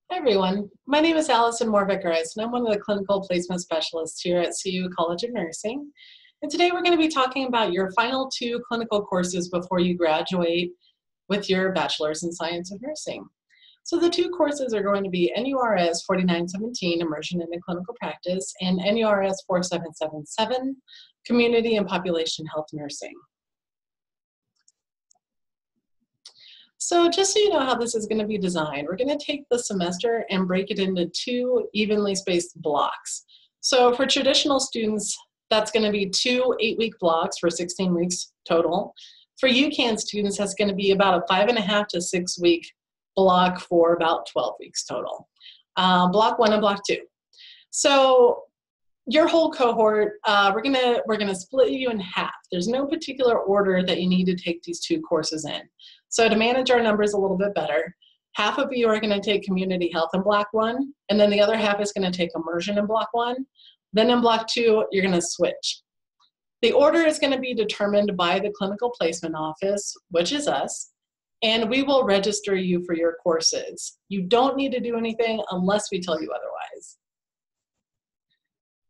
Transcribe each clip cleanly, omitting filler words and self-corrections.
Hi everyone, my name is Allison Morvick-Rice and I'm one of the clinical placement specialists here at CU College of Nursing. And today we're going to be talking about your final two clinical courses before you graduate with your Bachelor's in Science of Nursing. So the two courses are going to be NURS 4917, Immersion into Clinical Practice, and NURS 4777, Community and Population Health Nursing. So just so you know how this is going to be designed, we're going to take the semester and break it into two evenly spaced blocks. So for traditional students, that's going to be two 8-week blocks for 16 weeks total. For UCAN students, that's going to be about a 5.5 to 6 week block for about 12 weeks total. Block 1 and Block 2. So your whole cohort, we're gonna split you in half. There's no particular order that you need to take these two courses in. So to manage our numbers a little bit better, half of you are gonna take Community Health in Block 1, and then the other half is gonna take Immersion in Block 1. Then in Block 2, you're gonna switch. The order is gonna be determined by the clinical placement office, which is us, and we will register you for your courses. You don't need to do anything unless we tell you otherwise.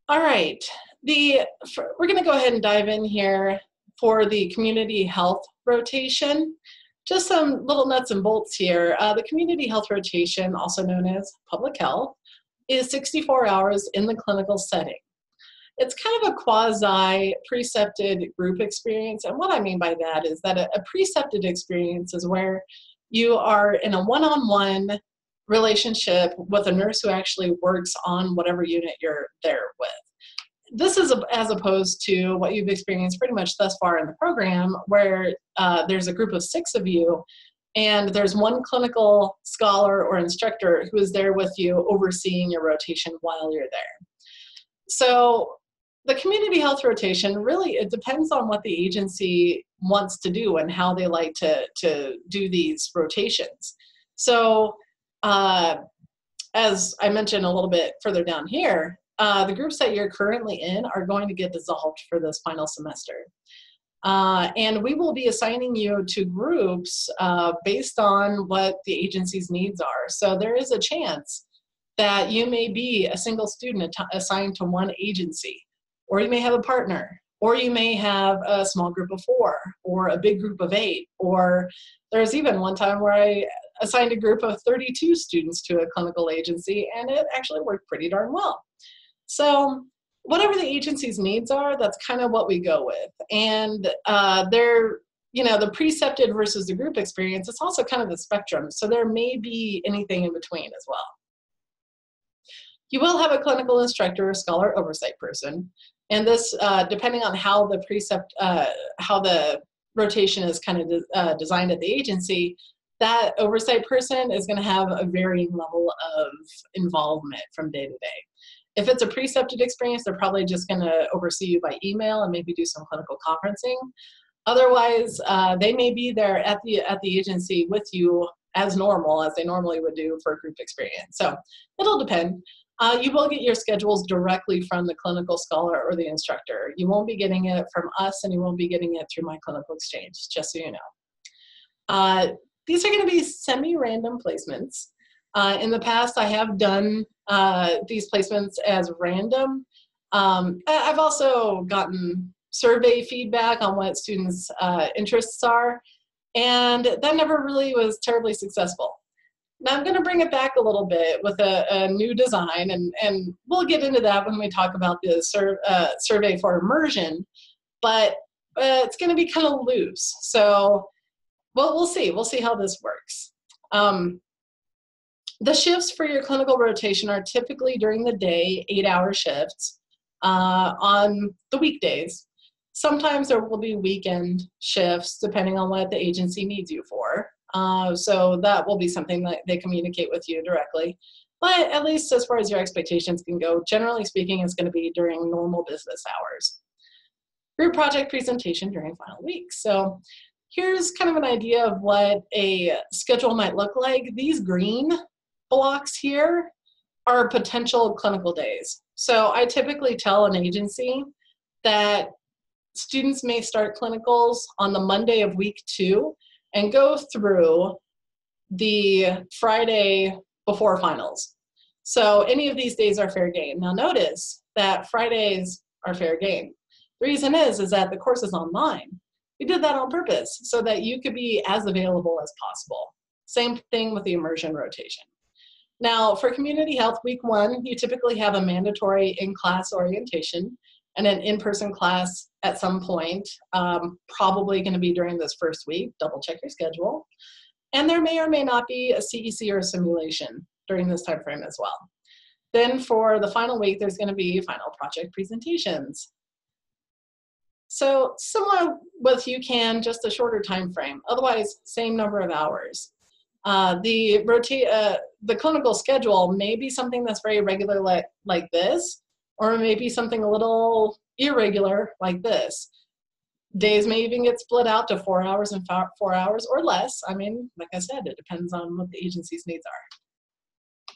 All right, we're gonna go ahead and dive in here for the community health rotation. Just some little nuts and bolts here. The community health rotation, also known as public health, is 64 hours in the clinical setting. It's kind of a quasi-precepted group experience, and what I mean by that is that a precepted experience is where you are in a one-on-one relationship with a nurse who actually works on whatever unit you're there with. This is as opposed to what you've experienced pretty much thus far in the program, where there's a group of 6 of you and there's one clinical scholar or instructor who is there with you overseeing your rotation while you're there. So the community health rotation, really, it depends on what the agency wants to do and how they like to do these rotations. So as I mentioned a little bit further down here, the groups that you're currently in are going to get dissolved for this final semester. And we will be assigning you to groups based on what the agency's needs are. So there is a chance that you may be a single student assigned to one agency, or you may have a partner, or you may have a small group of 4, or a big group of 8, or there's even one time where I assigned a group of 32 students to a clinical agency, and it actually worked pretty darn well. So whatever the agency's needs are, that's kind of what we go with. And they're, the precepted versus the group experience, it's also kind of the spectrum. So there may be anything in between as well. You will have a clinical instructor or scholar oversight person. And this, depending on how the rotation is kind of designed at the agency, that oversight person is going to have a varying level of involvement from day to day. If it's a precepted experience, they're probably just going to oversee you by email and maybe do some clinical conferencing. Otherwise, they may be there at the agency with you as normal, as they normally would do for a group experience. So it'll depend. You will get your schedules directly from the clinical scholar or the instructor. You won't be getting it from us, and you won't be getting it through My Clinical Exchange, just so you know. These are going to be semi-random placements. In the past, I have done these placements as random. I've also gotten survey feedback on what students' interests are, and that never really was terribly successful. Now I'm going to bring it back a little bit with a new design, and we'll get into that when we talk about the survey for immersion, but it's going to be kind of loose. So we'll see. We'll see how this works. The shifts for your clinical rotation are typically during the day, 8-hour shifts on the weekdays. Sometimes there will be weekend shifts depending on what the agency needs you for. So that will be something that they communicate with you directly. But at least as far as your expectations can go, generally speaking, it's going to be during normal business hours. Group project presentation during final weeks. So here's kind of an idea of what a schedule might look like. These green blocks here are potential clinical days. So I typically tell an agency that students may start clinicals on the Monday of week 2 and go through the Friday before finals. So any of these days are fair game. Now notice that Fridays are fair game. The reason is that the course is online. We did that on purpose so that you could be as available as possible. Same thing with the immersion rotation. Now for community health week 1, you typically have a mandatory in-class orientation and an in-person class at some point, probably going to be during this first week. Double check your schedule. And there may or may not be a CEC or a simulation during this time frame as well. Then for the final week, there's going to be final project presentations. So similar with UCAN, just a shorter time frame. Otherwise, same number of hours. The clinical schedule may be something that's very regular like this, or maybe something a little irregular like this. Days may even get split out to 4 hours and 4 hours or less. I mean, like I said, it depends on what the agency's needs are.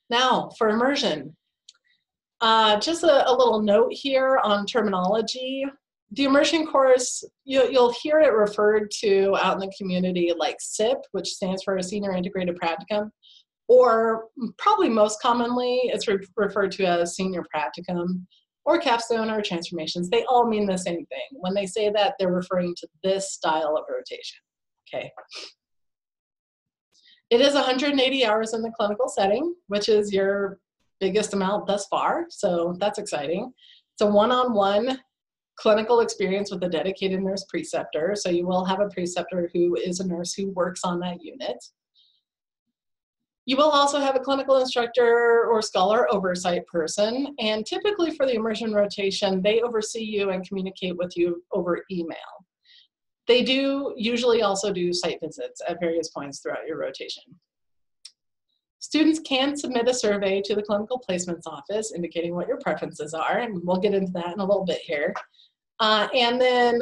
Now, for immersion, just a little note here on terminology. The immersion course, you'll hear it referred to out in the community like SIP, which stands for a Senior Integrated Practicum, or probably most commonly it's referred to as Senior Practicum, or capstone, or transformations. They all mean the same thing. When they say that, they're referring to this style of rotation, okay? It is 180 hours in the clinical setting, which is your biggest amount thus far, so that's exciting. It's a one-on-one clinical experience with a dedicated nurse preceptor, so you will have a preceptor who is a nurse who works on that unit. You will also have a clinical instructor or scholar oversight person, and typically for the immersion rotation, they oversee you and communicate with you over email. They do usually also do site visits at various points throughout your rotation. Students can submit a survey to the clinical placements office indicating what your preferences are, and we'll get into that in a little bit here. And then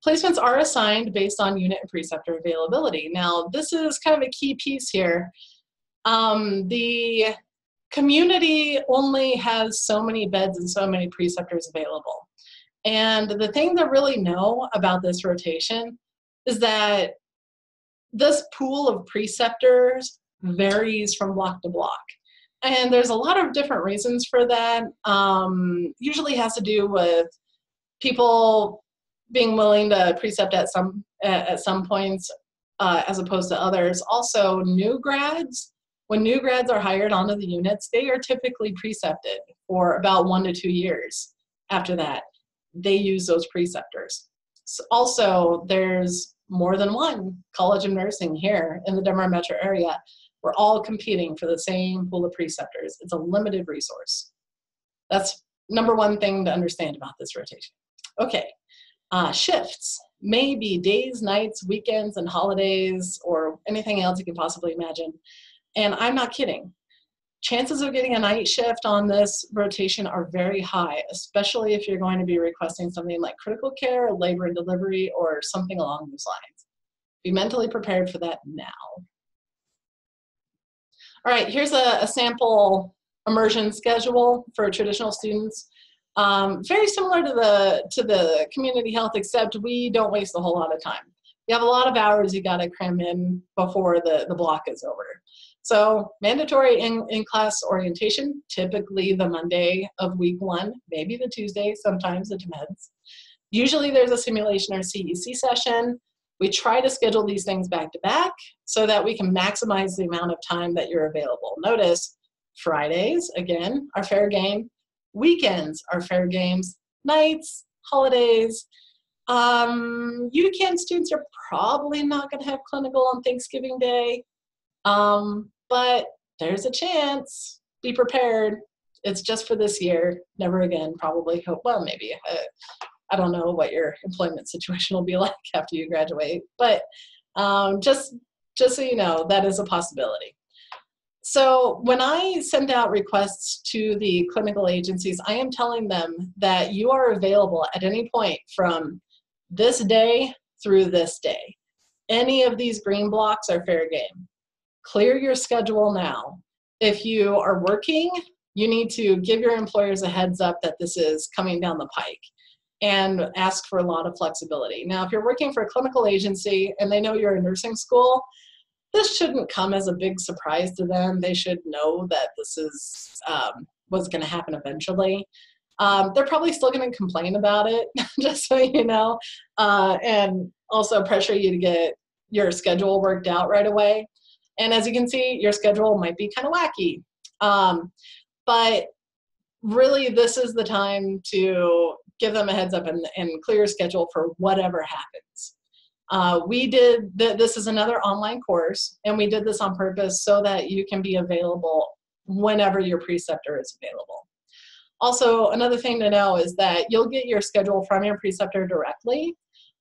placements are assigned based on unit and preceptor availability. Now, this is kind of a key piece here. The community only has so many beds and so many preceptors available. And the thing to really know about this rotation is that this pool of preceptors varies from block to block. And there's a lot of different reasons for that. Usually has to do with people being willing to precept at some points as opposed to others. Also, new grads, when new grads are hired onto the units, they are typically precepted for about 1 to 2 years. After that, they use those preceptors. So also, there's more than one College of Nursing here in the Denver metro area. We're all competing for the same pool of preceptors. It's a limited resource. That's number one thing to understand about this rotation. Okay, shifts may be days, nights, weekends, and holidays, or anything else you can possibly imagine. And I'm not kidding. Chances of getting a night shift on this rotation are very high, especially if you're going to be requesting something like critical care, labor and delivery, or something along those lines. Be mentally prepared for that now. All right, here's a sample immersion schedule for traditional students. Very similar to the community health, except we don't waste a whole lot of time. You have a lot of hours you gotta cram in before the block is over. So mandatory in-class orientation, typically the Monday of week 1, maybe the Tuesday, sometimes it depends. Usually there's a simulation or CEC session. We try to schedule these things back to back so that we can maximize the amount of time that you're available. Notice Fridays, again, are fair game. Weekends are fair games. Nights, holidays. UCAN students are probably not going to have clinical on Thanksgiving Day, but there's a chance. Be prepared. It's just for this year. Never again, probably. Hope. Well, maybe. I don't know what your employment situation will be like after you graduate, but just so you know, that is a possibility. So when I send out requests to the clinical agencies, I am telling them that you are available at any point from this day through this day. Any of these green blocks are fair game. Clear your schedule now. If you are working, you need to give your employers a heads up that this is coming down the pike and ask for a lot of flexibility. Now, if you're working for a clinical agency and they know you're a nursing school, this shouldn't come as a big surprise to them. They should know that this is what's going to happen eventually. They're probably still going to complain about it, just so you know, and also pressure you to get your schedule worked out right away. And as you can see, your schedule might be kind of wacky. But really, this is the time to give them a heads up and clear your schedule for whatever happens. This is another online course, and we did this on purpose so that you can be available whenever your preceptor is available. Also, another thing to know is that you'll get your schedule from your preceptor directly.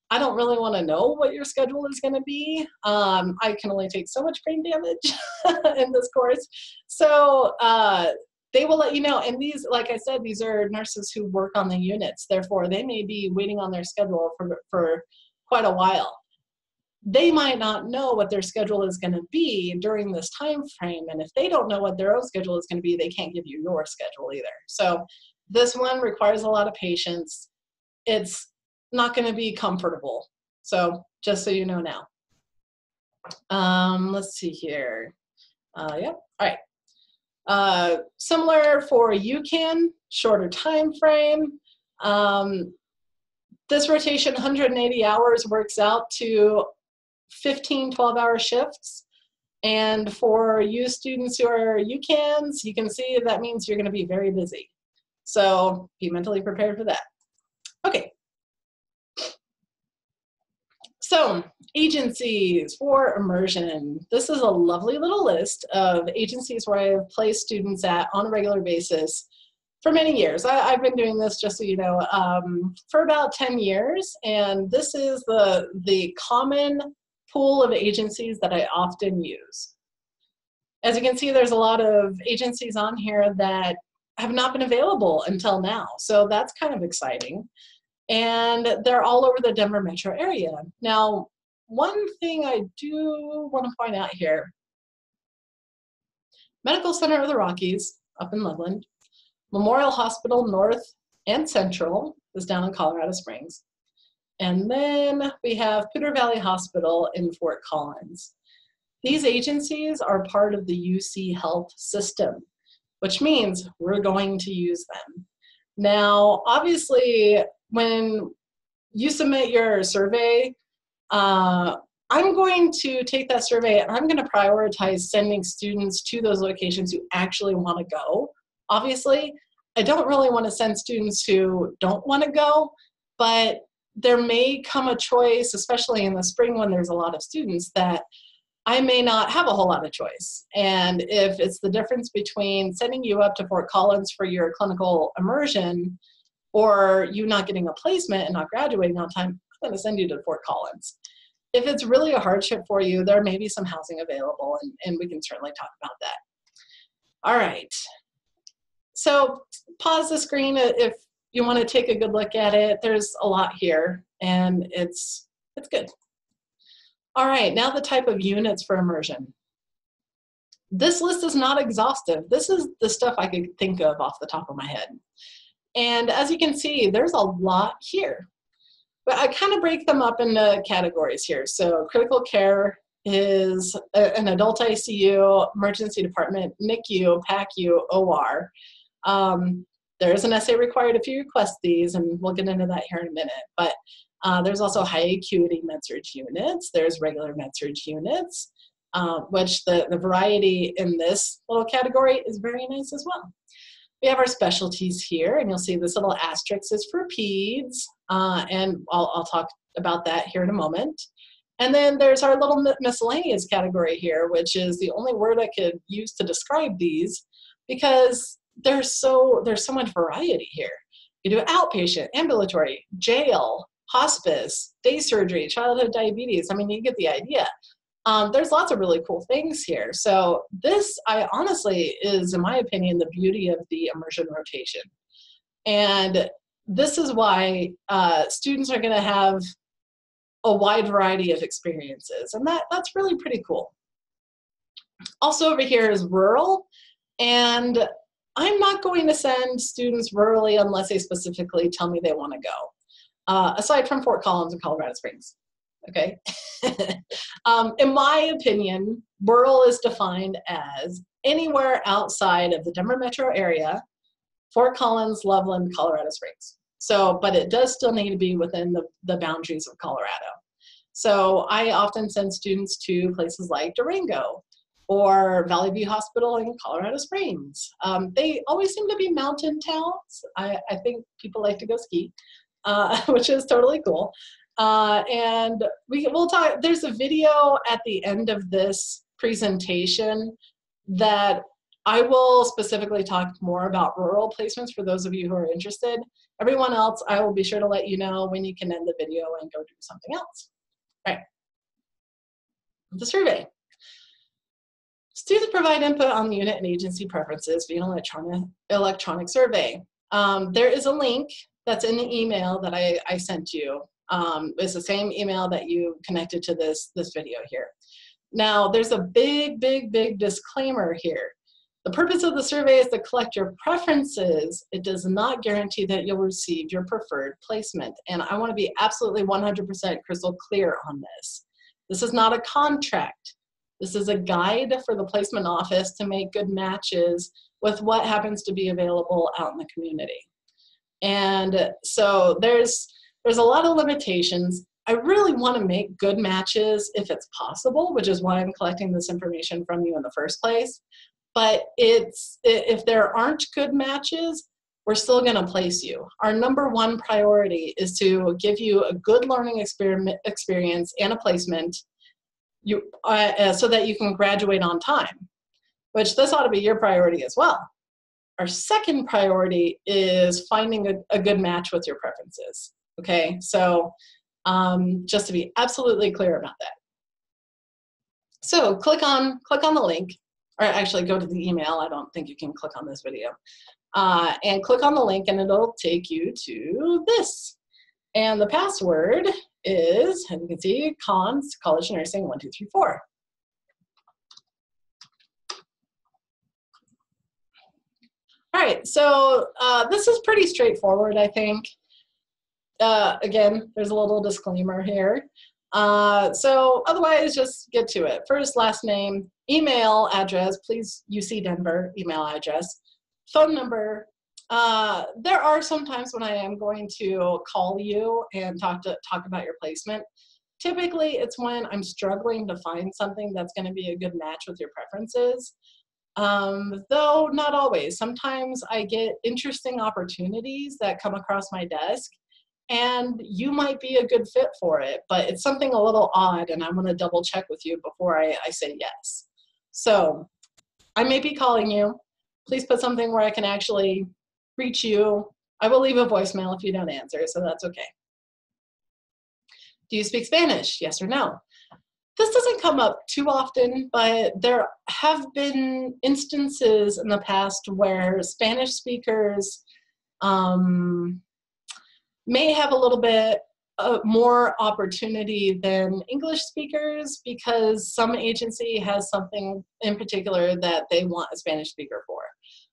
I don't really want to know what your schedule is going to be. I can only take so much brain damage in this course. So they will let you know. And these, like I said, these are nurses who work on the units. Therefore, they may be waiting on their schedule for quite a while. They might not know what their schedule is going to be during this time frame. And if they don't know what their own schedule is going to be, they can't give you your schedule either. So this one requires a lot of patience. It's not going to be comfortable. So just so you know now. Let's see here. Yep. All right. Similar for UCAN, shorter time frame. This rotation, 180 hours, works out to 15 12-hour shifts. And for you students who are UCANs, you can see that means you're going to be very busy. So be mentally prepared for that. Okay. So agencies for immersion. This is a lovely little list of agencies where I have placed students at on a regular basis for many years. I've been doing this, just so you know, for about 10 years. And this is the common pool of agencies that I often use. As you can see, there's a lot of agencies on here that have not been available until now. So that's kind of exciting. And they're all over the Denver metro area. Now, one thing I do want to point out here, Medical Center of the Rockies up in Loveland, Memorial Hospital North and Central is down in Colorado Springs. And then we have Poudre Valley Hospital in Fort Collins. These agencies are part of the UC Health system, which means we're going to use them. Now, obviously, when you submit your survey, I'm going to take that survey and I'm going to prioritize sending students to those locations who actually want to go. Obviously, I don't really want to send students who don't want to go, but there may come a choice, especially in the spring when there's a lot of students, that I may not have a whole lot of choice. And if it's the difference between sending you up to Fort Collins for your clinical immersion or you not getting a placement and not graduating on time, I'm going to send you to Fort Collins. If it's really a hardship for you, there may be some housing available, and we can certainly talk about that. All right. So pause the screen if you want to take a good look at it. There's a lot here, and it's good. All right, now the type of units for immersion. This list is not exhaustive. This is the stuff I could think of off the top of my head. And as you can see, there's a lot here. But I kind of break them up into categories here. So critical care is an adult ICU, emergency department, NICU, PACU, OR. There is an essay required if you request these, and we'll get into that here in a minute. But there's also high acuity med-surg units. There's regular med-surg units, which the variety in this little category is very nice as well. We have our specialties here, and you'll see this little asterisk is for peds, and I'll talk about that here in a moment. And then there's our little miscellaneous category here, which is the only word I could use to describe these, because there's so much variety here. You do outpatient, ambulatory, jail, hospice, day surgery, childhood diabetes. I mean, you get the idea. There's lots of really cool things here. So this, I honestly, is, in my opinion, the beauty of the immersion rotation. And this is why students are going to have a wide variety of experiences. And that's really pretty cool. Also over here is rural. And I'm not going to send students rurally unless they specifically tell me they want to go, aside from Fort Collins and Colorado Springs. okay? In my opinion, rural is defined as anywhere outside of the Denver metro area, Fort Collins, Loveland, Colorado Springs. So, but it does still need to be within the boundaries of Colorado. So I often send students to places like Durango or Valley View Hospital in Colorado Springs. They always seem to be mountain towns. I think people like to go ski, which is totally cool. And we'll talk, there's a video at the end of this presentation that I will specifically talk more about rural placements for those of you who are interested. Everyone else, I will be sure to let you know when you can end the video and go do something else. All right, the survey. Students provide input on the unit and agency preferences via an electronic survey. There is a link that's in the email that I sent you. It's the same email that you connected to this video here. Now, there's a big disclaimer here. The purpose of the survey is to collect your preferences. It does not guarantee that you'll receive your preferred placement. And I want to be absolutely 100% crystal clear on this. This is not a contract. This is a guide for the placement office to make good matches with what happens to be available out in the community. And so there's a lot of limitations. I really want to make good matches if it's possible, which is why I'm collecting this information from you in the first place. But if there aren't good matches, we're still going to place you. Our number one priority is to give you a good learning experience and a placement so that you can graduate on time, which this ought to be your priority as well. Our second priority is finding a good match with your preferences, okay? So just to be absolutely clear about that. So click on the link, or actually go to the email. I don't think you can click on this video. And click on the link and it'll take you to this. And the password is, and you can see, cons, college nursing 1234. All right, so this is pretty straightforward, I think. Again, there's a little disclaimer here. So otherwise, just get to it. First, last name, email address, please UC Denver email address, phone number. There are some times when I am going to call you and talk about your placement. Typically, it's when I'm struggling to find something that's going to be a good match with your preferences. Though not always. Sometimes I get interesting opportunities that come across my desk, and you might be a good fit for it, but it's something a little odd, and I'm going to double check with you before I say yes. So I may be calling you. Please put something where I can actually reach you. I will leave a voicemail if you don't answer, so that's okay. Do you speak Spanish? Yes or no? This doesn't come up too often, but there have been instances in the past where Spanish speakers may have a little bit more opportunity than English speakers because some agency has something in particular that they want a Spanish speaker for.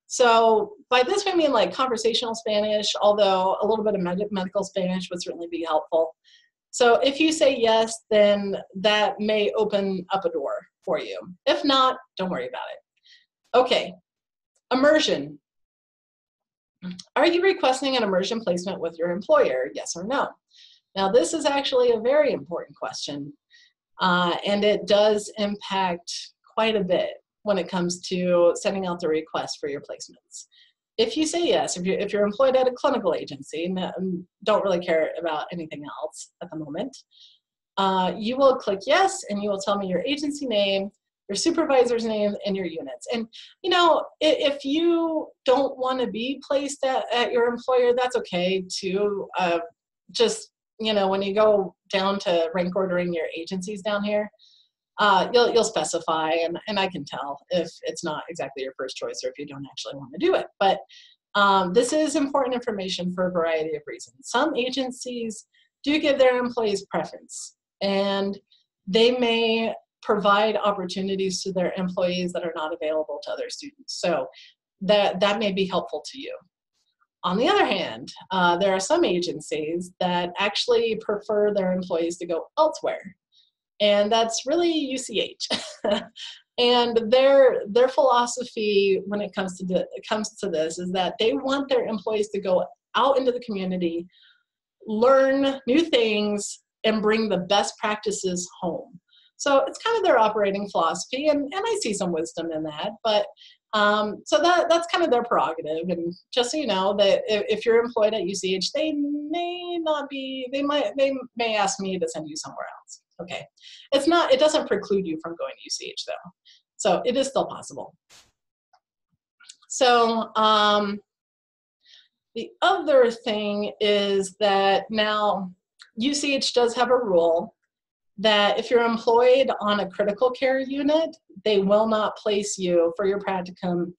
So by this I mean like conversational Spanish, although a little bit of medical Spanish would certainly be helpful. So if you say yes, then that may open up a door for you. If not, don't worry about it. Okay, immersion. Are you requesting an immersion placement with your employer? Yes or no? Now this is actually a very important question, and it does impact quite a bit when it comes to sending out the request for your placements. If you say yes, if you're employed at a clinical agency and don't really care about anything else at the moment, you will click yes, and you will tell me your agency name, your supervisor's name, and your units. And you know, if you don't want to be placed at your employer, that's okay too. Just, you know, when you go down to rank ordering your agencies down here, you'll specify, and I can tell if it's not exactly your first choice or if you don't actually want to do it. But this is important information for a variety of reasons. Some agencies do give their employees preference, and they may provide opportunities to their employees that are not available to other students. So that may be helpful to you. On the other hand, there are some agencies that actually prefer their employees to go elsewhere, and that's really UCH. And their philosophy when it comes to this is that they want their employees to go out into the community, learn new things, and bring the best practices home. So it's kind of their operating philosophy, and I see some wisdom in that. But so that's kind of their prerogative. And just so you know, that if you're employed at UCH, they may ask me to send you somewhere else. Okay, it doesn't preclude you from going to UCH though, so it is still possible. So the other thing is that now UCH does have a rule that if you're employed on a critical care unit, they will not place you for your practicum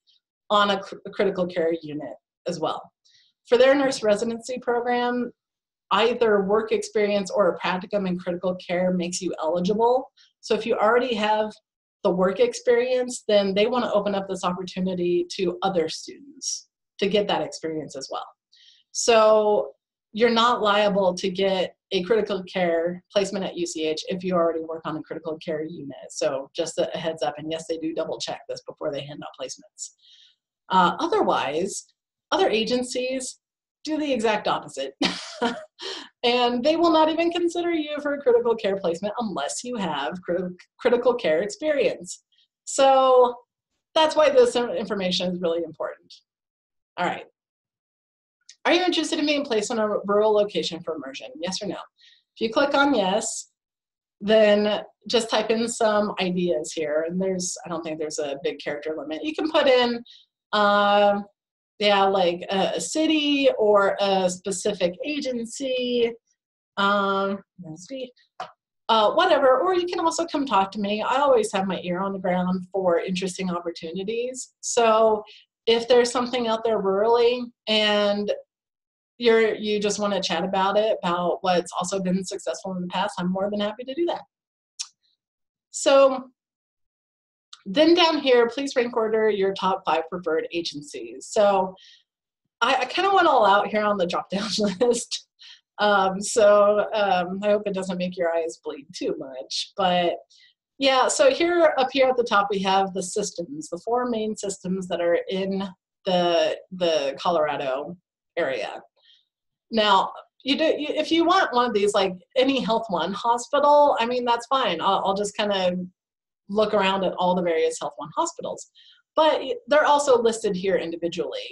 on a critical care unit as well. For their nurse residency program, either work experience or a practicum in critical care makes you eligible. So if you already have the work experience, then they want to open up this opportunity to other students to get that experience as well. So you're not liable to get a critical care placement at UCH if you already work on a critical care unit. So just a heads up, and yes, they do double check this before they hand out placements. Otherwise, other agencies do the exact opposite. And they will not even consider you for a critical care placement unless you have critical care experience. So that's why this information is really important. All right. Are you interested in being placed on a rural location for immersion? Yes or no? If you click on yes, then just type in some ideas here. And I don't think there's a big character limit. You can put in, like a city or a specific agency, whatever. Or you can also come talk to me. I always have my ear on the ground for interesting opportunities. So if there's something out there rurally and you just want to chat about what's also been successful in the past, I'm more than happy to do that. So then down here, please rank order your top 5 preferred agencies. So I kind of went all out here on the drop-down list. I hope it doesn't make your eyes bleed too much. But yeah, so up here at the top, we have the systems, the 4 main systems that are in the Colorado area. Now, if you want one of these, like any Health One hospital, I mean, that's fine. I'll just kind of look around at all the various Health One hospitals. But they're also listed here individually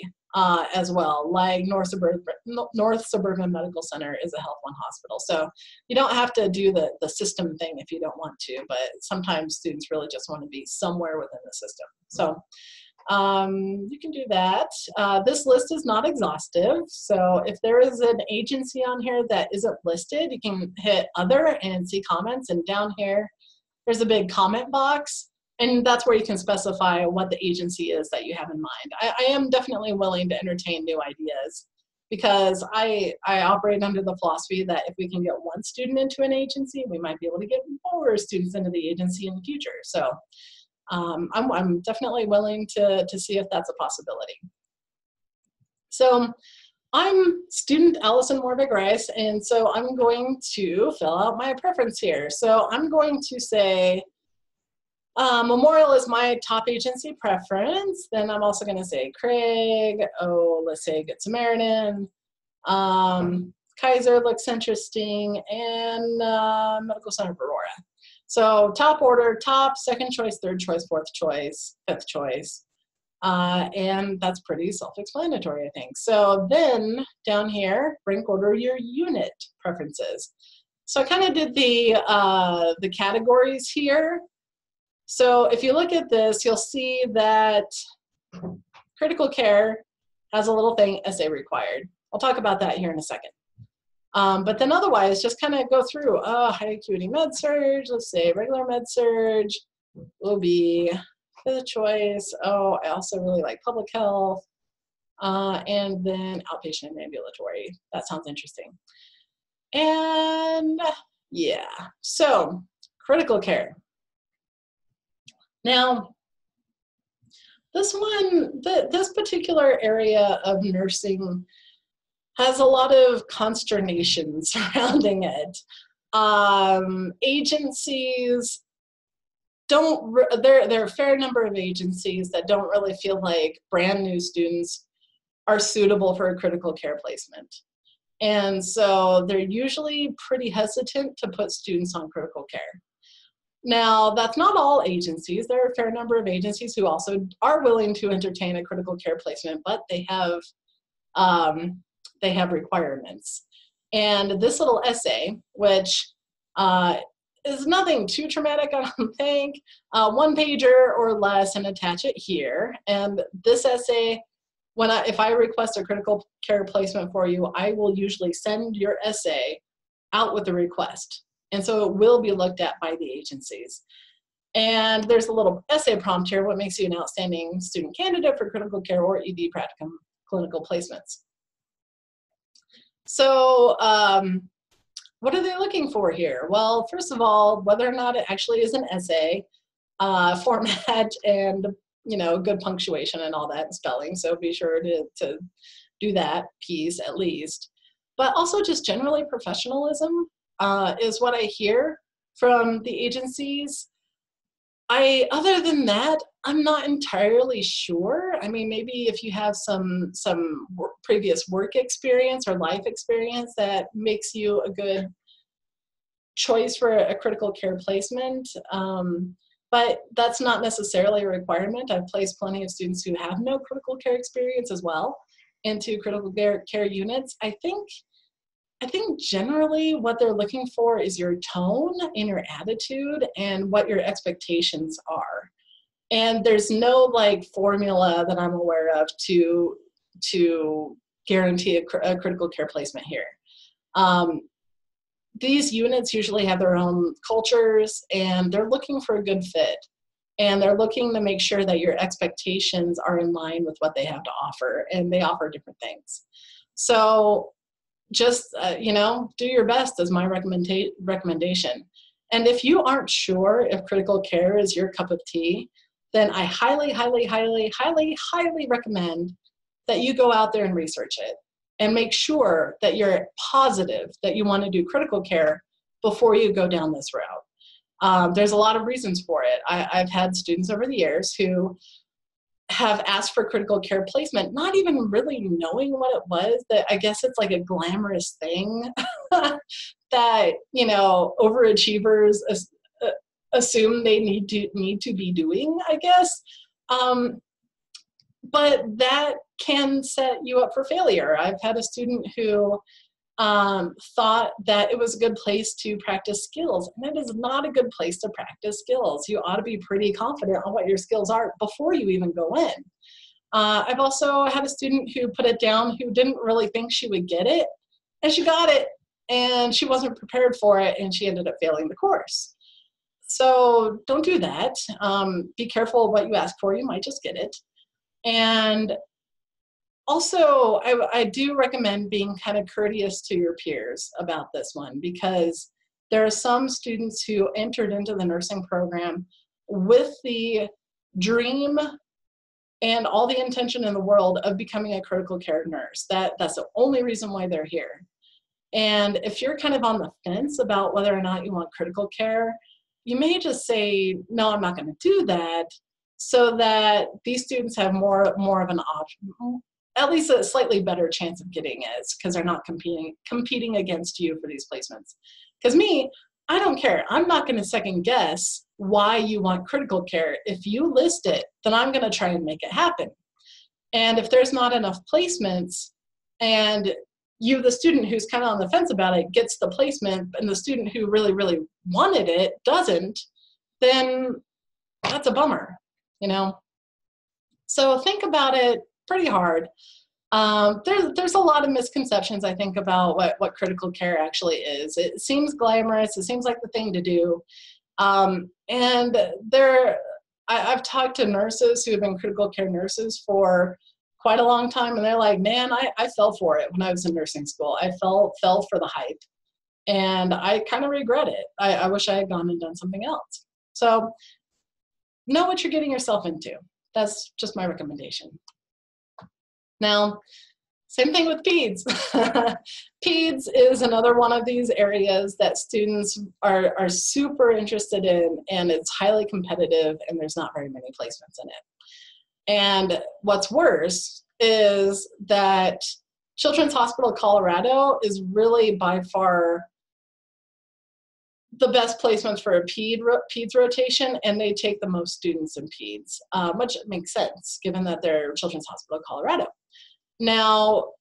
as well, like North Suburban Medical Center is a Health One hospital. So you don't have to do the system thing if you don't want to, but sometimes students really just want to be somewhere within the system. So you can do that. This list is not exhaustive. So if there is an agency on here that isn't listed, you can hit other and see comments. And down here, there's a big comment box. And that's where you can specify what the agency is that you have in mind. I am definitely willing to entertain new ideas because I operate under the philosophy that if we can get one student into an agency, we might be able to get more students into the agency in the future. So I'm definitely willing to see if that's a possibility. So I'm student Allison Morvig-Rice, and so I'm going to fill out my preference here. So I'm going to say Memorial is my top agency preference. Then I'm also going to say Craig. Let's say Good Samaritan. Kaiser looks interesting, and Medical Center of Aurora. So top order, top, second choice, third choice, fourth choice, fifth choice. And that's pretty self-explanatory, I think. So then down here, rank order your unit preferences. So I kind of did the categories here. So if you look at this, you'll see that critical care has a little thing, essay required. I'll talk about that here in a second. But then otherwise, just kind of go through high acuity med surg, let's say regular med surg, will be the choice. I also really like public health, and then outpatient and ambulatory. That sounds interesting. And yeah, so critical care. Now, This particular area of nursing has a lot of consternation surrounding it. Agencies there are a fair number of agencies that don't really feel like brand new students are suitable for a critical care placement. And so they're usually pretty hesitant to put students on critical care. Now, that's not all agencies. There are a fair number of agencies who also are willing to entertain a critical care placement, but they have requirements. And this little essay, which is nothing too traumatic, I don't think, one pager or less, and attach it here. And this essay, if I request a critical care placement for you, I will usually send your essay out with the request. And so it will be looked at by the agencies. And there's a little essay prompt here: what makes you an outstanding student candidate for critical care or ED practicum clinical placements? So what are they looking for here? Well, first of all, whether or not it actually is an essay, format, and good punctuation and all that, and spelling. So be sure to do that piece at least. But also just generally professionalism is what I hear from the agencies. Other than that, I'm not entirely sure. I mean, maybe if you have some previous work experience or life experience, that makes you a good choice for a critical care placement. But that's not necessarily a requirement. I've placed plenty of students who have no critical care experience as well into critical care units. I think generally what they're looking for is your tone and your attitude and what your expectations are. And there's no like formula that I'm aware of to guarantee a critical care placement here. These units usually have their own cultures, and they're looking for a good fit. And they're looking to make sure that your expectations are in line with what they have to offer, and they offer different things. So just, do your best is my recommendation. And if you aren't sure if critical care is your cup of tea, then I highly, highly, highly, highly, highly recommend that you go out there and research it and make sure that you're positive that you want to do critical care before you go down this route. There's a lot of reasons for it. I've had students over the years who have asked for critical care placement, not even really knowing what it was. That I guess it's like a glamorous thing that, overachievers assume they need to be doing, I guess. But that can set you up for failure. I've had a student who thought that it was a good place to practice skills, and it is not a good place to practice skills. You ought to be pretty confident on what your skills are before you even go in. I've also had a student who put it down who didn't really think she would get it, and she got it, and she wasn't prepared for it, and she ended up failing the course. So don't do that. Be careful of what you ask for. You might just get it. And also, I do recommend being kind of courteous to your peers about this one, because there are some students who entered into the nursing program with the dream and all the intention in the world of becoming a critical care nurse. That's the only reason why they're here. And if you're kind of on the fence about whether or not you want critical care, you may just say, no, I'm not going to do that, so that these students have more of an option, at least a slightly better chance of getting it, because they're not competing against you for these placements. Because me, I don't care. I'm not going to second guess why you want critical care. If you list it, then I'm going to try and make it happen. And if there's not enough placements, and you, the student who's kind of on the fence about it, gets the placement, and the student who really, really wanted it doesn't, then that's a bummer, So think about it pretty hard. There's a lot of misconceptions, I think, about what critical care actually is. It seems glamorous. It seems like the thing to do. And I've talked to nurses who have been critical care nurses for quite a long time, and they're like, man, I fell for it when I was in nursing school. I fell for the hype, and I kind of regret it. I wish I had gone and done something else. So know what you're getting yourself into. That's just my recommendation. Now, same thing with peds. Peds is another one of these areas that students are super interested in, and it's highly competitive, and there's not very many placements in it. And what's worse is that Children's Hospital of Colorado is really by far the best placements for a peds rotation, and they take the most students in peds, which makes sense given that they're Children's Hospital of Colorado. Now,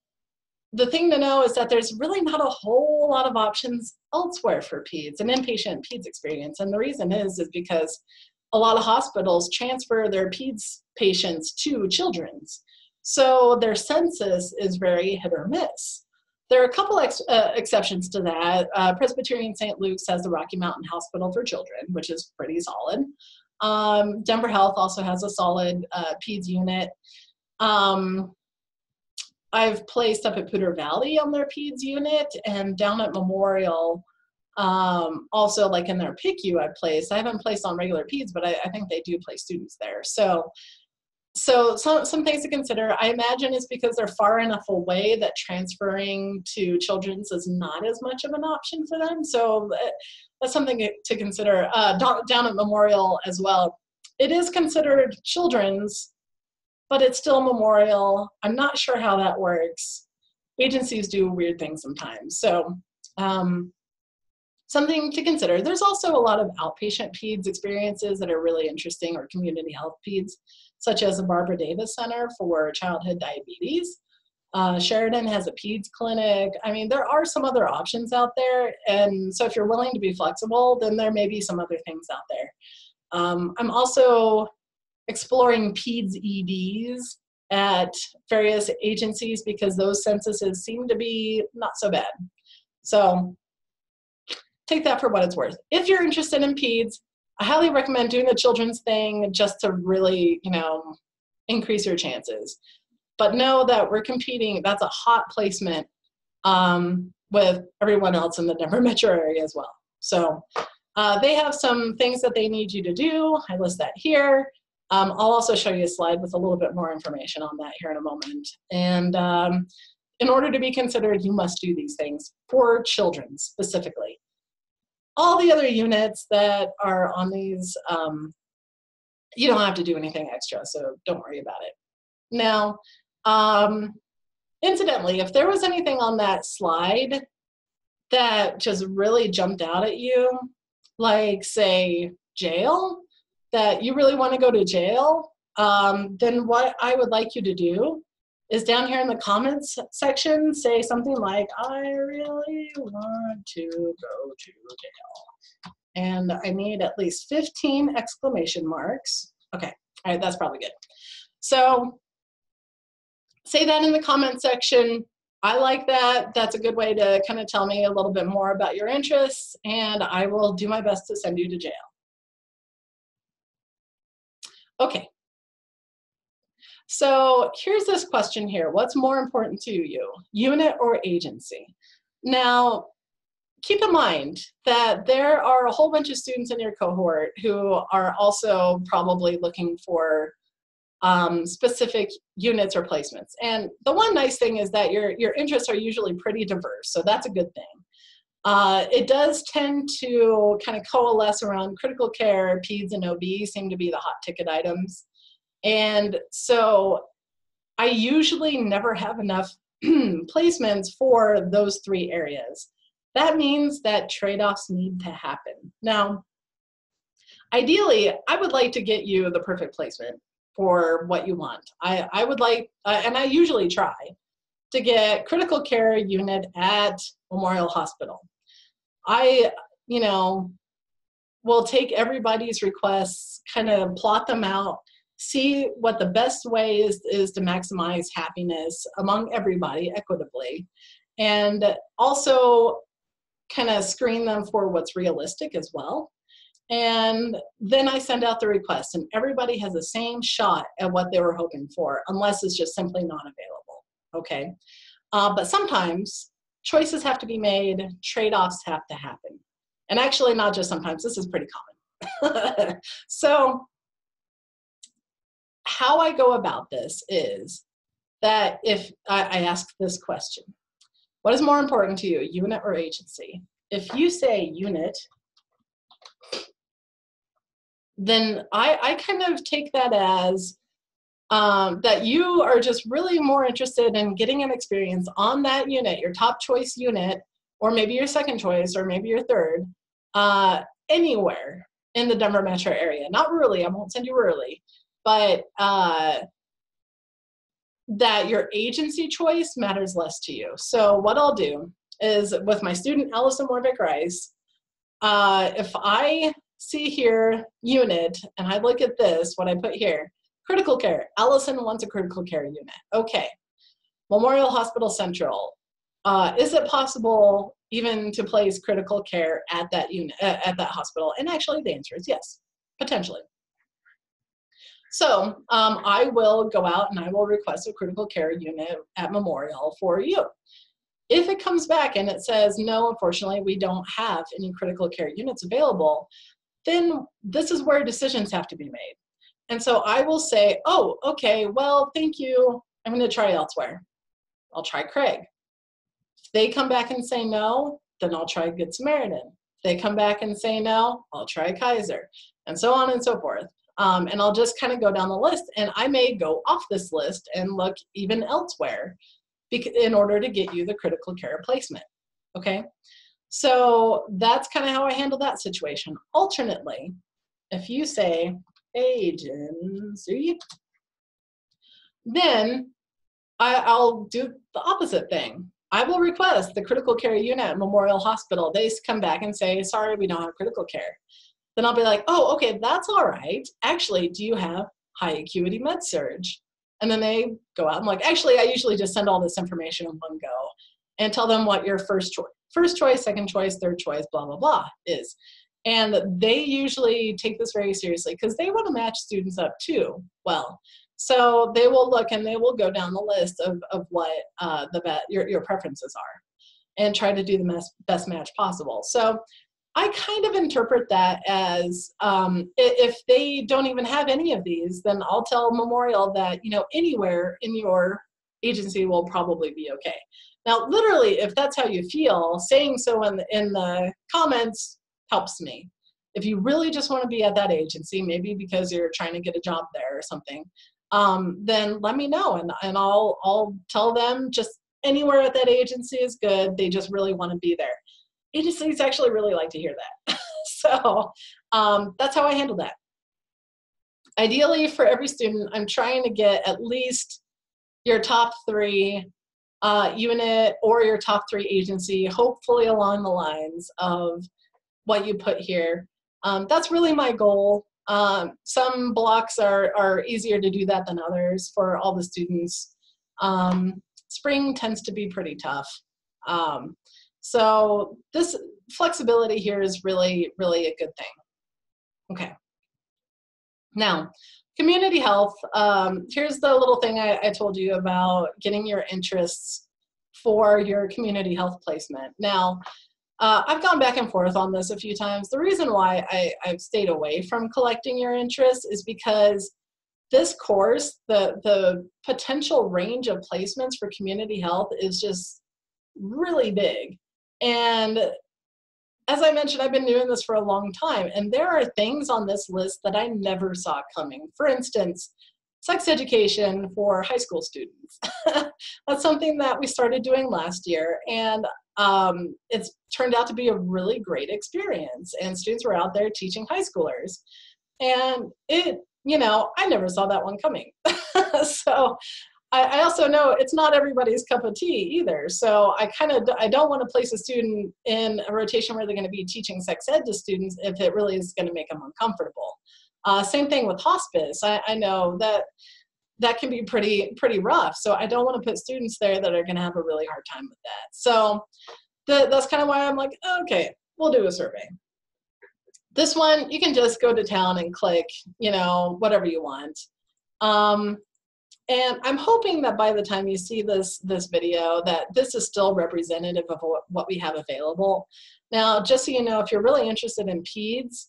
the thing to know is that there's really not a whole lot of options elsewhere for peds, an inpatient peds experience. And the reason is because a lot of hospitals transfer their peds patients to children's. So their census is very hit or miss. There are a couple exceptions to that. Presbyterian St. Luke's has the Rocky Mountain Hospital for Children, which is pretty solid. Denver Health also has a solid peds unit. I've placed up at Poudre Valley on their peds unit, and down at Memorial, also like in their PICU I placed. I haven't placed on regular peds, but I think they do place students there. So some things to consider. I imagine it's because they're far enough away that transferring to children's is not as much of an option for them. So that's something to consider. Down at Memorial as well, it is considered children's, but it's still Memorial. I'm not sure how that works. Agencies do weird things sometimes. So something to consider. There's also a lot of outpatient peds experiences that are really interesting, or community health peds, such as the Barbara Davis Center for Childhood Diabetes. Sheridan has a peds clinic. I mean, there are some other options out there. And so if you're willing to be flexible, then there may be some other things out there. I'm also exploring peds EDs at various agencies because those censuses seem to be not so bad. So take that for what it's worth. If you're interested in peds, I highly recommend doing the children's thing just to really, increase your chances. But know that we're competing, that's a hot placement with everyone else in the Denver metro area as well. So they have some things that they need you to do. I list that here. I'll also show you a slide with a little bit more information on that here in a moment. And in order to be considered, you must do these things for children specifically. All the other units that are on these, you don't have to do anything extra, so don't worry about it. Now, incidentally, if there was anything on that slide that just really jumped out at you, like say jail, that you really want to go to jail, then what I would like you to do is down here in the comments section, say something like, I really want to go to jail. And I need at least 15 exclamation marks. Okay, all right, that's probably good. So say that in the comment section. I like that. That's a good way to kind of tell me a little bit more about your interests, and I will do my best to send you to jail. Okay. So here's this question here. What's more important to you, unit or agency? Now, keep in mind that there are a whole bunch of students in your cohort who are also probably looking for specific units or placements. And the one nice thing is that your interests are usually pretty diverse, so that's a good thing. It does tend to kind of coalesce around critical care, peds, and OB seem to be the hot ticket items. And so I usually never have enough placements for those three areas. That means that trade-offs need to happen. Now, ideally, I would like to get you the perfect placement for what you want. I would like, and I usually try, to get critical care unit at Memorial Hospital. I, will take everybody's requests, kind of plot them out, see what the best way is to maximize happiness among everybody equitably, and also kind of screen them for what's realistic as well. And then I send out the request, and everybody has the same shot at what they were hoping for, unless it's just simply not available, okay? But sometimes choices have to be made, trade-offs have to happen. And actually, not just sometimes, this is pretty common. So how I go about this is that if I ask this question, what is more important to you, unit or agency? If you say unit, then I kind of take that as that you are just really more interested in getting an experience on that unit, your top choice unit, or maybe your second choice, or maybe your third, anywhere in the Denver metro area. Not rurally, I won't send you rurally, but that your agency choice matters less to you. So what I'll do is with my student, Allison Morvick-Rice, if I see here unit, and I look at this, what I put here, critical care, Allison wants a critical care unit. Okay, Memorial Hospital Central, is it possible even to place critical care at that unit, at that hospital? And actually the answer is yes, potentially. So I will go out and I will request a critical care unit at Memorial for you. If it comes back and it says, no, unfortunately, we don't have any critical care units available, then this is where decisions have to be made. And so I will say, oh, okay, well, thank you. I'm going to try elsewhere. I'll try Craig. If they come back and say no, then I'll try Good Samaritan. If they come back and say no, I'll try Kaiser, and so on and so forth. And I'll just kind of go down the list, and I may go off this list and look even elsewhere in order to get you the critical care placement, okay? So that's kind of how I handle that situation. Alternately, if you say agency, then I'll do the opposite thing. I will request the critical care unit at Memorial Hospital. They come back and say, sorry, we don't have critical care. Then I'll be like, oh, okay, that's all right. Actually, do you have high acuity med surge? And then they go out and like, actually, I usually just send all this information in one go and tell them what your first choice, second choice, third choice, blah, blah, blah is. And they usually take this very seriously because they want to match students up too well. So they will look and they will go down the list of what your preferences are and try to do the best match possible. So I kind of interpret that as if they don't even have any of these, then I'll tell Memorial that, you know, anywhere in your agency will probably be okay. Now, literally, if that's how you feel, saying so in the comments helps me. If you really just want to be at that agency, maybe because you're trying to get a job there or something, then let me know, and I'll tell them just anywhere at that agency is good. They just really want to be there. Agencies actually really like to hear that. So that's how I handle that. Ideally, for every student, I'm trying to get at least your top 3 unit or your top 3 agency, hopefully along the lines of what you put here. That's really my goal. Some blocks are easier to do that than others for all the students. Spring tends to be pretty tough. So this flexibility here is really, really a good thing. Okay. Now, community health, here's the little thing I told you about getting your interests for your community health placement. Now, I've gone back and forth on this a few times. The reason why I've stayed away from collecting your interests is because this course, the potential range of placements for community health is just really big. And as I mentioned, I've been doing this for a long time, and there are things on this list that I never saw coming. For instance, sex education for high school students. That's something that we started doing last year, and it's turned out to be a really great experience, and students were out there teaching high schoolers. And I never saw that one coming. So I also know it's not everybody's cup of tea either. So I don't want to place a student in a rotation where they're going to be teaching sex ed to students if it really is going to make them uncomfortable. Same thing with hospice. I know that can be pretty rough. So I don't want to put students there that are going to have a really hard time with that. So that's kind of why I'm like, okay, we'll do a survey. This one, you can just go to town and click, whatever you want. And I'm hoping that by the time you see this video, that this is still representative of what we have available. Now, just so you know, if you're really interested in peds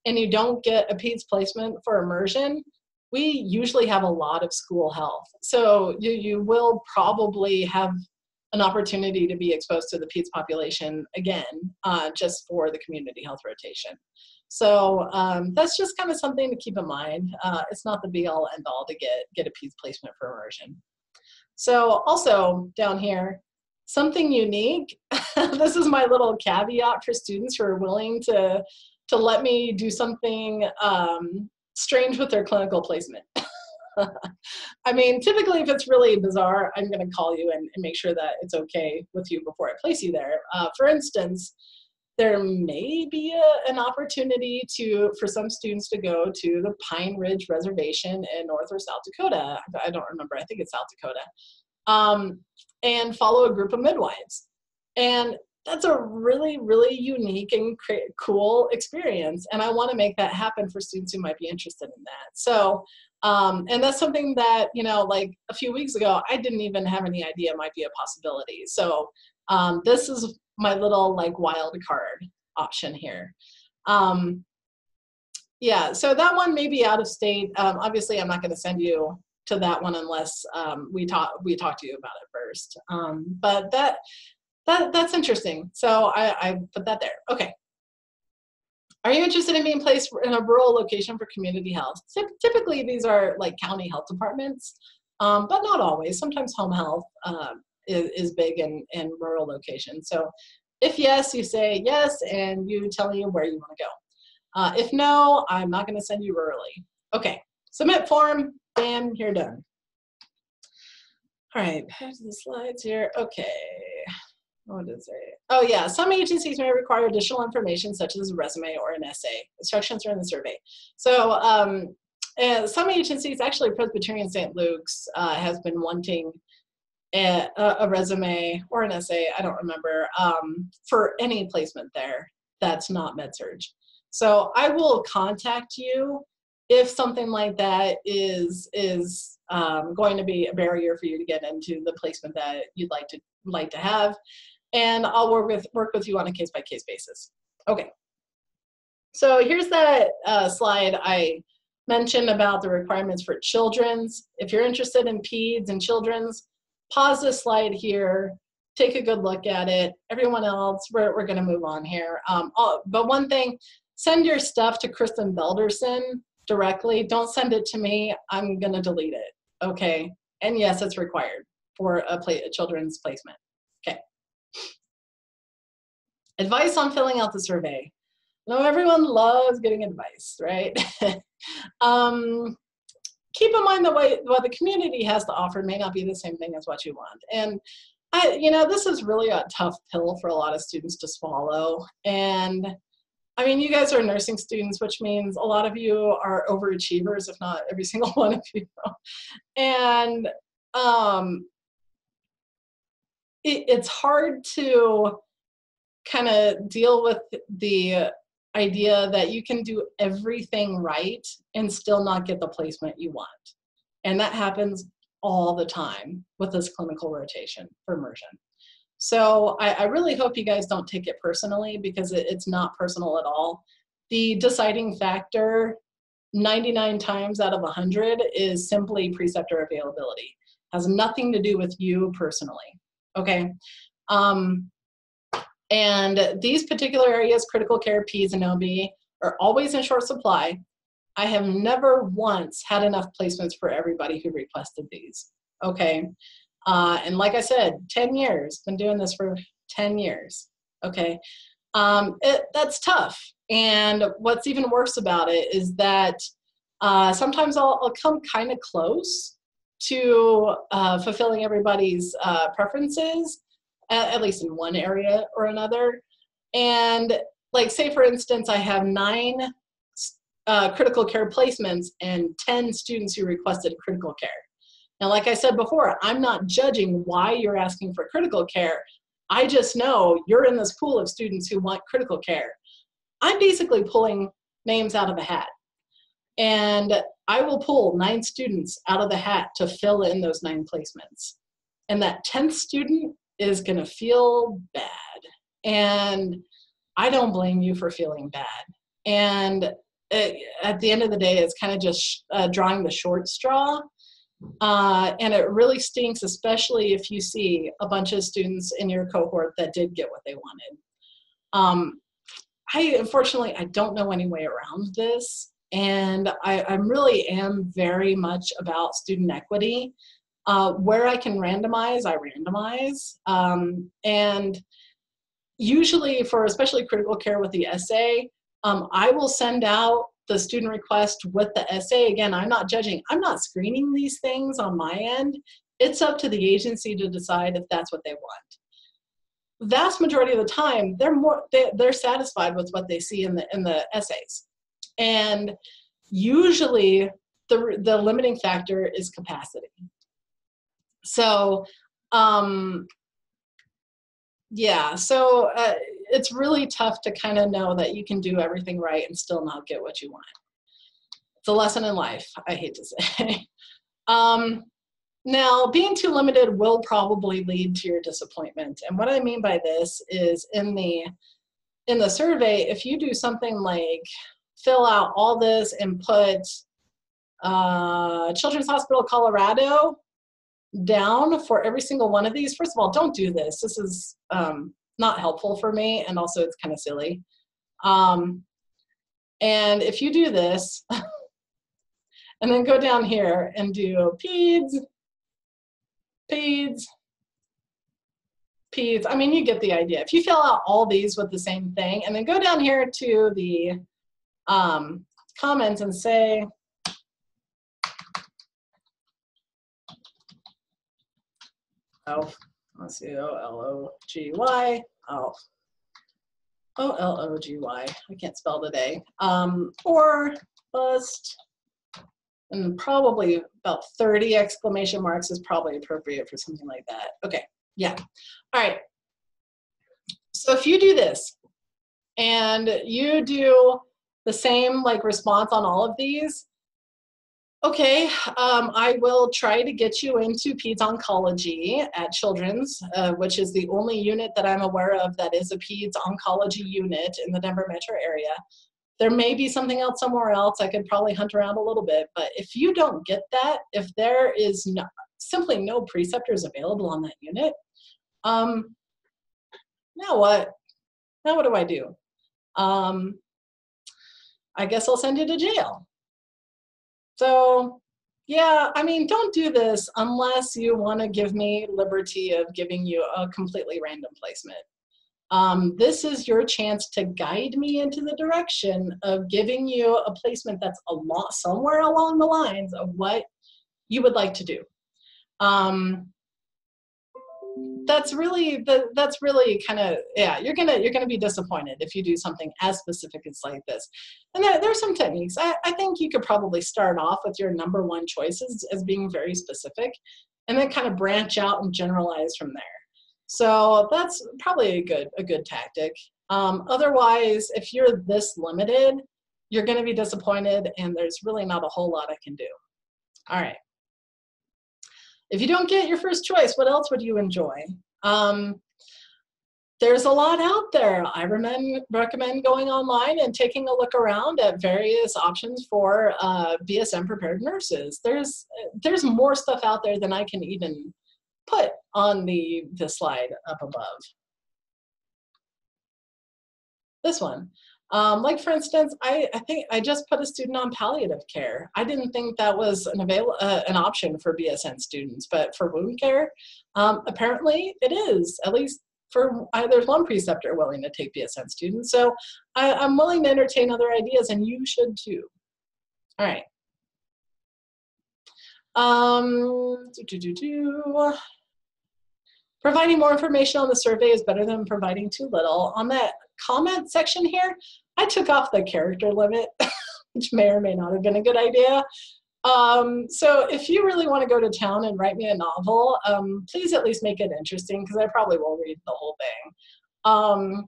and you don't get a peds placement for immersion, we usually have a lot of school health. So you will probably have an opportunity to be exposed to the peds population again, just for the community health rotation. So that's just kind of something to keep in mind. It's not the be all end all to get a peds placement for immersion. So also down here, something unique. This is my little caveat for students who are willing to let me do something strange with their clinical placement. I mean, typically if it's really bizarre, I'm going to call you and make sure that it's okay with you before I place you there. For instance, there may be an opportunity for some students to go to the Pine Ridge Reservation in North or South Dakota. I don't remember, I think it's South Dakota, and follow a group of midwives. And that's a really, really unique and cool experience. And I want to make that happen for students who might be interested in that. So, and that's something that, you know, like a few weeks ago, I didn't even have any idea might be a possibility. So this is my little like wild card option here. Yeah, so that one may be out of state. Obviously, I'm not going to send you to that one unless we talk to you about it first. But that's interesting. So I put that there. Okay. Are you interested in being placed in a rural location for community health? Typically, these are like county health departments, but not always. Sometimes home health is big in rural locations. So if yes, you say yes, and you tell me where you want to go. If no, I'm not going to send you rurally. Okay, submit form, bam, you're done. All right, back to the slides here. Okay. What is it? Oh yeah, some agencies may require additional information such as a resume or an essay. Instructions are in the survey. So some agencies, actually Presbyterian St. Luke's has been wanting a resume or an essay, I don't remember, for any placement there that's not med-surg. So I will contact you if something like that is going to be a barrier for you to get into the placement that you'd like to have. And I'll work with you on a case-by-case basis. Okay. So here's that slide I mentioned about the requirements for children's. If you're interested in peds and children's, pause this slide here, take a good look at it. Everyone else, we're going to move on here. But one thing, send your stuff to Kristen Belderson directly. Don't send it to me. I'm going to delete it. Okay. And yes, it's required for a children's placement. Okay. Advice on filling out the survey. Now, everyone loves getting advice, right? Keep in mind that what the community has to offer may not be the same thing as what you want. And this is really a tough pill for a lot of students to swallow. And I mean, you guys are nursing students, which means a lot of you are overachievers, if not every single one of you. And it's hard to kind of deal with the idea that you can do everything right and still not get the placement you want. And that happens all the time with this clinical rotation for immersion. So I really hope you guys don't take it personally, because it's not personal at all. The deciding factor 99 times out of 100 is simply preceptor availability. It has nothing to do with you personally, okay? And these particular areas, critical care, peds, and OB, are always in short supply. I have never once had enough placements for everybody who requested these, okay? And like I said, 10 years, been doing this for 10 years, okay? That's tough. And what's even worse about it is that sometimes I'll come kind of close to fulfilling everybody's preferences, at least in one area or another. And like, say for instance, I have 9 critical care placements and 10 students who requested critical care. Now, like I said before, I'm not judging why you're asking for critical care. I just know you're in this pool of students who want critical care. I'm basically pulling names out of a hat. And I will pull 9 students out of the hat to fill in those 9 placements. And that 10th student is going to feel bad. And I don't blame you for feeling bad. And at the end of the day, it's kind of just drawing the short straw. And it really stinks, especially if you see a bunch of students in your cohort that did get what they wanted. Unfortunately, I don't know any way around this. And I really am very much about student equity. Where I can randomize, I randomize. And usually for especially critical care with the essay, I will send out the student request with the essay. Again, I'm not judging. I'm not screening these things on my end. It's up to the agency to decide if that's what they want. Vast majority of the time, they're satisfied with what they see in the essays. And usually the limiting factor is capacity. So, yeah, so it's really tough to kind of know that you can do everything right and still not get what you want. It's a lesson in life, I hate to say. Now, being too limited will probably lead to your disappointment. And what I mean by this is in the survey, if you do something like fill out all this and put Children's Hospital Colorado down for every single one of these, first of all, don't do this. This is not helpful for me, and also it's kind of silly. And if you do this, and then go down here and do peds, I mean, you get the idea. If you fill out all these with the same thing, and then go down here to the comments and say, oh, let's see, O-L-O-G-Y, O-L-O-G-Y, I can't spell today, or bust, and probably about 30 exclamation marks is probably appropriate for something like that. Okay, yeah, all right. So if you do this, and you do the same like response on all of these, okay, I will try to get you into peds oncology at Children's, which is the only unit that I'm aware of that is a peds oncology unit in the Denver metro area. There may be something else somewhere else. I could probably hunt around a little bit, but if you don't get that, if there is simply no preceptors available on that unit, now what? Now what do I do? I guess I'll send you to jail. So yeah, I mean, don't do this unless you want to give me liberty of giving you a completely random placement. This is your chance to guide me into the direction of giving you a placement that's a lot somewhere along the lines of what you would like to do. That's really kind of, yeah, you're gonna be disappointed if you do something as specific as like this. And there's some techniques. I think you could probably start off with your number one choices as being very specific, and then kind of branch out and generalize from there. So that's probably a good tactic. Otherwise, if you're this limited, you're gonna be disappointed, and there's really not a whole lot I can do. All right. If you don't get your first choice, what else would you enjoy? There's a lot out there. I recommend going online and taking a look around at various options for BSN prepared nurses. There's more stuff out there than I can even put on the slide up above. This one. Like for instance, I think I just put a student on palliative care. I didn't think that was an option for BSN students, but for wound care, apparently it is. At least there's one preceptor willing to take BSN students. So I'm willing to entertain other ideas, and you should too. All right. Providing more information on the survey is better than providing too little. On that comment section here, I took off the character limit, which may or may not have been a good idea. So if you really want to go to town and write me a novel, please at least make it interesting, because I probably will read the whole thing.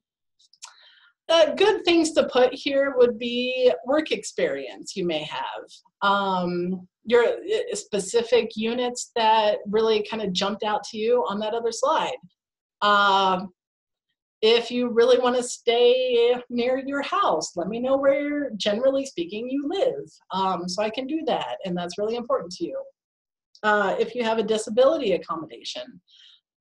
Good things to put here would be work experience you may have. Your specific units that really kind of jumped out to you on that other slide. If you really want to stay near your house, let me know where, generally speaking, you live, so I can do that, and that's really important to you. If you have a disability accommodation,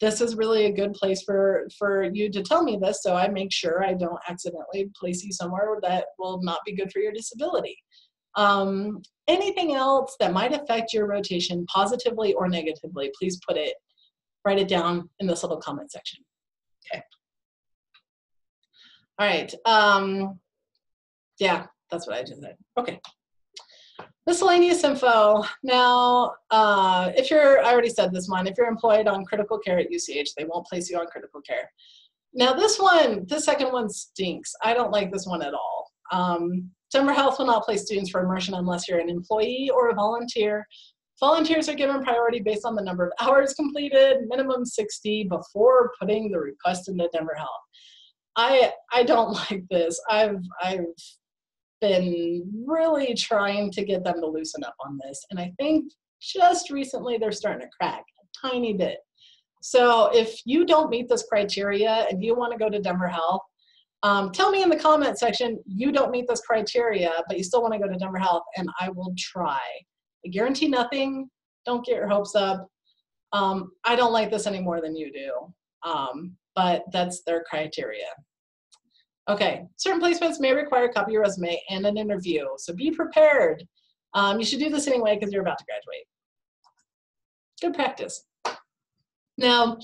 this is really a good place for you to tell me this, so I make sure I don't accidentally place you somewhere that will not be good for your disability. Anything else that might affect your rotation positively or negatively, please write it down in this little comment section. Okay. All right. Yeah, that's what I just said. Okay. Miscellaneous info. Now, I already said this one, if you're employed on critical care at UCH, they won't place you on critical care. Now this second one stinks. I don't like this one at all. Denver Health will not place students for immersion unless you're an employee or a volunteer. Volunteers are given priority based on the number of hours completed, minimum 60, before putting the request into Denver Health. I don't like this. I've been really trying to get them to loosen up on this, and I think just recently they're starting to crack a tiny bit. So if you don't meet this criteria and you want to go to Denver Health, tell me in the comment section you don't meet this criteria, but you still want to go to Denver Health, and I will try. I guarantee nothing. Don't get your hopes up. I don't like this any more than you do, but that's their criteria. Okay, certain placements may require a copy of your resume and an interview, so be prepared. You should do this anyway because you're about to graduate. Good practice. Now,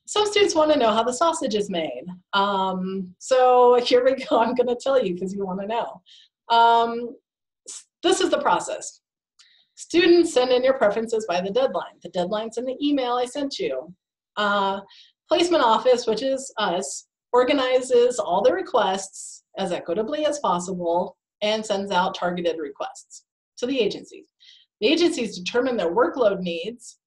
some students want to know how the sausage is made. So here we go. I'm going to tell you because you want to know. This is the process. Students send in your preferences by the deadline. The deadline's in the email I sent you. Placement office, which is us, organizes all the requests as equitably as possible and sends out targeted requests to the agencies. The agencies determine their workload needs.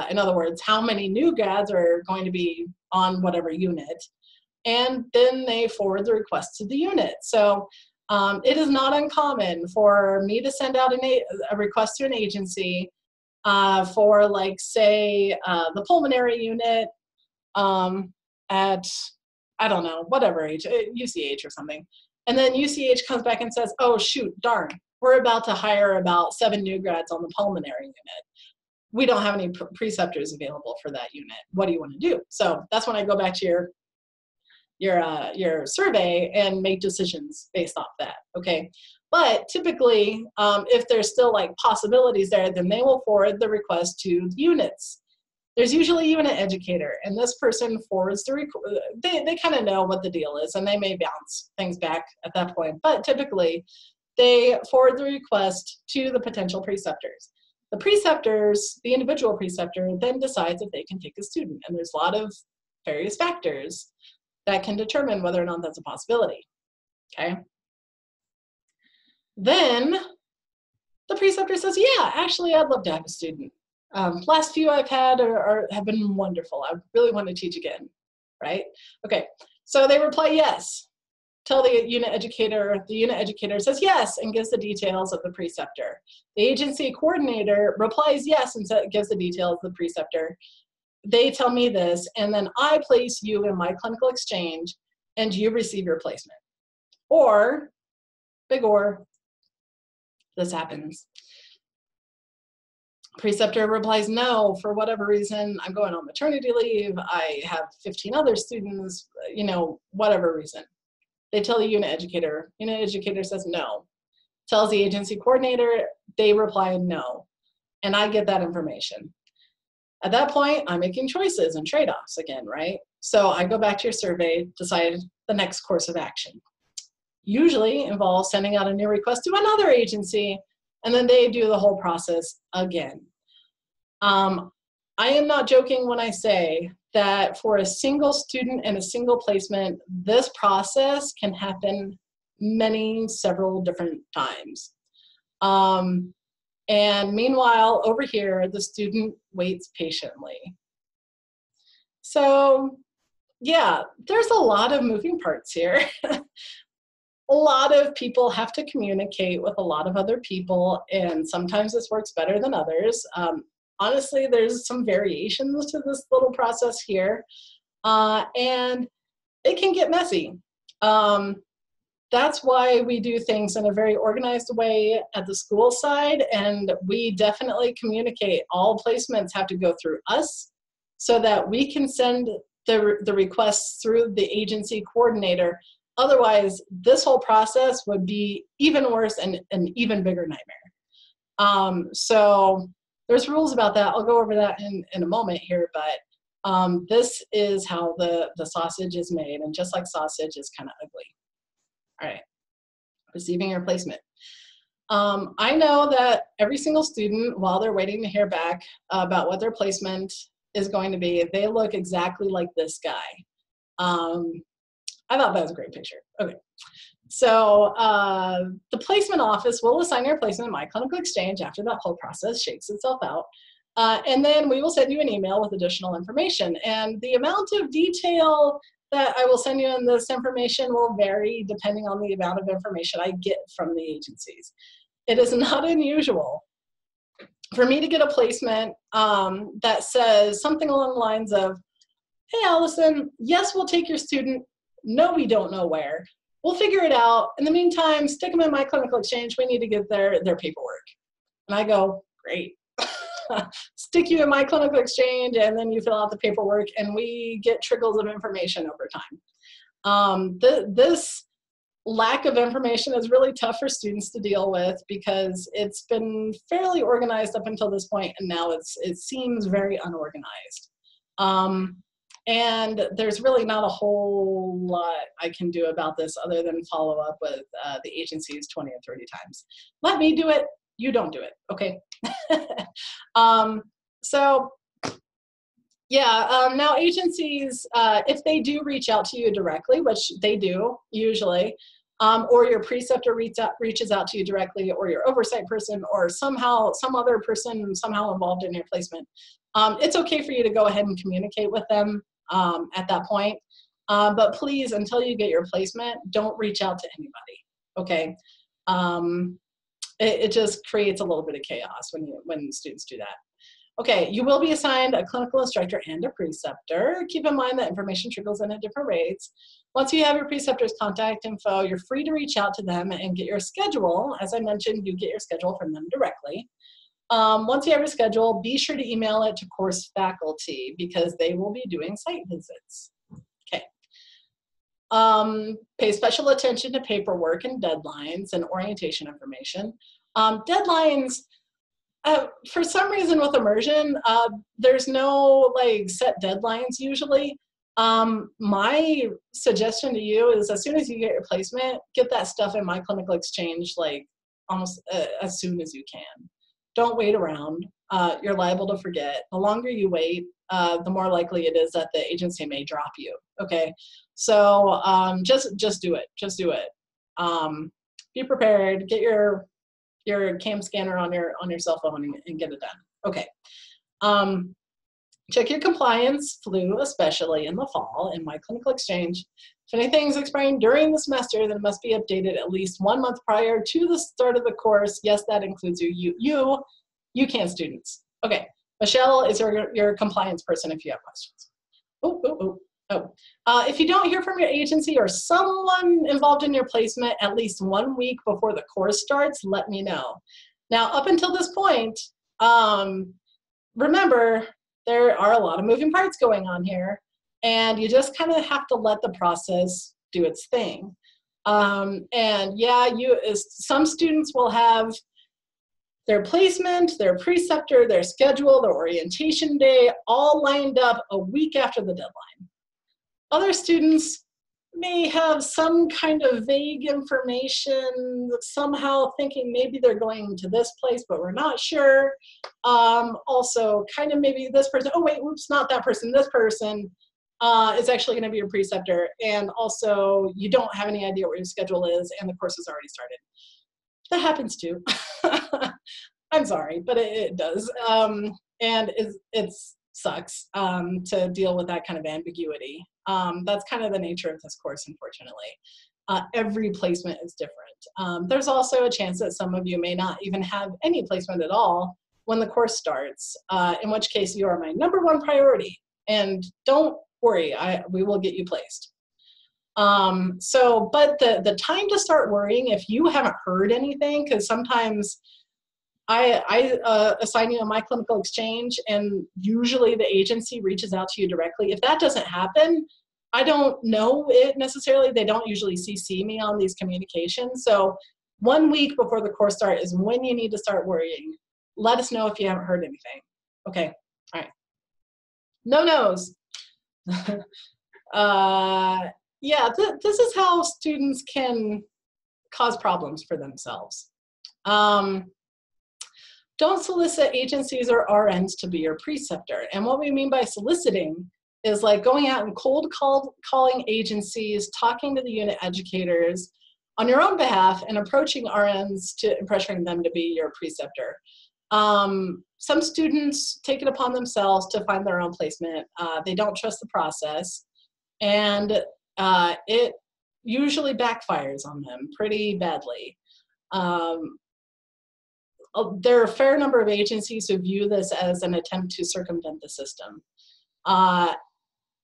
In other words, how many new grads are going to be on whatever unit, and then they forward the request to the unit. So it is not uncommon for me to send out a request to an agency for, like, say, the pulmonary unit at, I don't know, whatever age, UCH or something. And then UCH comes back and says, oh, shoot, darn, we're about to hire about 7 new grads on the pulmonary unit. We don't have any preceptors available for that unit. What do you want to do? So that's when I go back to your survey and make decisions based off that, okay? But typically, if there's still like possibilities there, then they will forward the request to the units. There's usually even an educator, and this person forwards the request. They kind of know what the deal is, and they may bounce things back at that point. But typically, they forward the request to the potential preceptors. The preceptors, the individual preceptor, then decides if they can take a student. And there's a lot of various factors that can determine whether or not that's a possibility, okay? Then the preceptor says, yeah, actually, I'd love to have a student. Last few I've had have been wonderful. I really want to teach again, right? Okay, so they reply yes. Tell the unit educator says yes and gives the details of the preceptor. The agency coordinator replies yes and gives the details of the preceptor. They tell me this, and then I place you in my clinical exchange and you receive your placement. Or, big or, this happens. Preceptor replies no, for whatever reason, I'm going on maternity leave, I have 15 other students, you know, whatever reason. They tell the unit educator says no. Tells the agency coordinator, they reply no. And I get that information. At that point, I'm making choices and trade-offs again, right? So I go back to your survey, decide the next course of action. Usually involves sending out a new request to another agency, and then they do the whole process again. I am not joking when I say that for a single student and a single placement, this process can happen several different times. And meanwhile, over here, the student waits patiently. So yeah, there's a lot of moving parts here. A lot of people have to communicate with a lot of other people, and sometimes this works better than others. Honestly, there's some variations to this little process here. And it can get messy. That's why we do things in a very organized way at the school side, and we definitely communicate. All placements have to go through us so that we can send the requests through the agency coordinator. Otherwise, this whole process would be even worse and an even bigger nightmare. So there's rules about that. I'll go over that in a moment here, but this is how the sausage is made, and just like sausage is kind of ugly. All right, receiving your placement. I know that every single student, while they're waiting to hear back about what their placement is going to be, they look exactly like this guy. I thought that was a great picture. Okay, so the placement office will assign your placement in My Clinical Exchange after that whole process shakes itself out. And then we will send you an email with additional information. And the amount of detail that I will send you in this information will vary depending on the amount of information I get from the agencies. It is not unusual for me to get a placement that says something along the lines of, hey, Allison, yes, we'll take your student. No, we don't know where. We'll figure it out. In the meantime, stick them in My Clinical Exchange. We need to get their paperwork. And I go, great. Stick you in My Clinical Exchange, and then you fill out the paperwork, and we get trickles of information over time. This lack of information is really tough for students to deal with because it's been fairly organized up until this point, and now it seems very unorganized. And there's really not a whole lot I can do about this other than follow up with the agencies 20 or 30 times. Let me do it. You don't do it, okay? So yeah, now agencies, if they do reach out to you directly, which they do usually, or your preceptor reaches out to you directly, or your oversight person, or somehow some other person somehow involved in your placement, it's okay for you to go ahead and communicate with them at that point. But please, until you get your placement, don't reach out to anybody, okay? It just creates a little bit of chaos when students do that. Okay, you will be assigned a clinical instructor and a preceptor. Keep in mind that information trickles in at different rates. Once you have your preceptor's contact info, you're free to reach out to them and get your schedule. As I mentioned, you get your schedule from them directly. Once you have your schedule, be sure to email it to course faculty because they will be doing site visits. Okay. Pay special attention to paperwork and deadlines and orientation information. Deadlines, for some reason with immersion, there's no like set deadlines usually. My suggestion to you is as soon as you get your placement, get that stuff in My Clinical Exchange like almost as soon as you can. Don't wait around. You're liable to forget. The longer you wait, the more likely it is that the agency may drop you, okay? So just do it, just do it. Be prepared, get your cam scanner on your cell phone and get it done. Okay. Check your compliance, flu, especially in the fall, in My Clinical Exchange. If anything's expiring during the semester, then it must be updated at least 1 month prior to the start of the course. Yes, that includes you can students. Okay, Michelle is your compliance person if you have questions. If you don't hear from your agency or someone involved in your placement at least 1 week before the course starts, let me know. Now, up until this point, remember, there are a lot of moving parts going on here, and you just kind of have to let the process do its thing. And yeah, some students will have their placement, their preceptor, their schedule, their orientation day, all lined up a week after the deadline. Other students may have some kind of vague information, somehow thinking maybe they're going to this place, but we're not sure. Also, kind of maybe this person, oh wait, oops, not that person, this person is actually gonna be your preceptor, and also you don't have any idea what your schedule is and the course has already started. That happens too. I'm sorry, but it does. And it sucks to deal with that kind of ambiguity. That's kind of the nature of this course, unfortunately. Every placement is different. There's also a chance that some of you may not even have any placement at all when the course starts, in which case you are my #1 priority. And don't worry, we will get you placed. But the time to start worrying, if you haven't heard anything, because sometimes I assign you a My Clinical Exchange, and usually the agency reaches out to you directly. If that doesn't happen, I don't know it necessarily. They don't usually CC me on these communications. So 1 week before the course start is when you need to start worrying. Let us know if you haven't heard anything. Okay, all right. No-nos. Yeah, this is how students can cause problems for themselves. Don't solicit agencies or RNs to be your preceptor. And what we mean by soliciting is like going out and cold calling agencies, talking to the unit educators on your own behalf and approaching RNs and pressuring them to be your preceptor. Some students take it upon themselves to find their own placement. They don't trust the process, and it usually backfires on them pretty badly. There are a fair number of agencies who view this as an attempt to circumvent the system.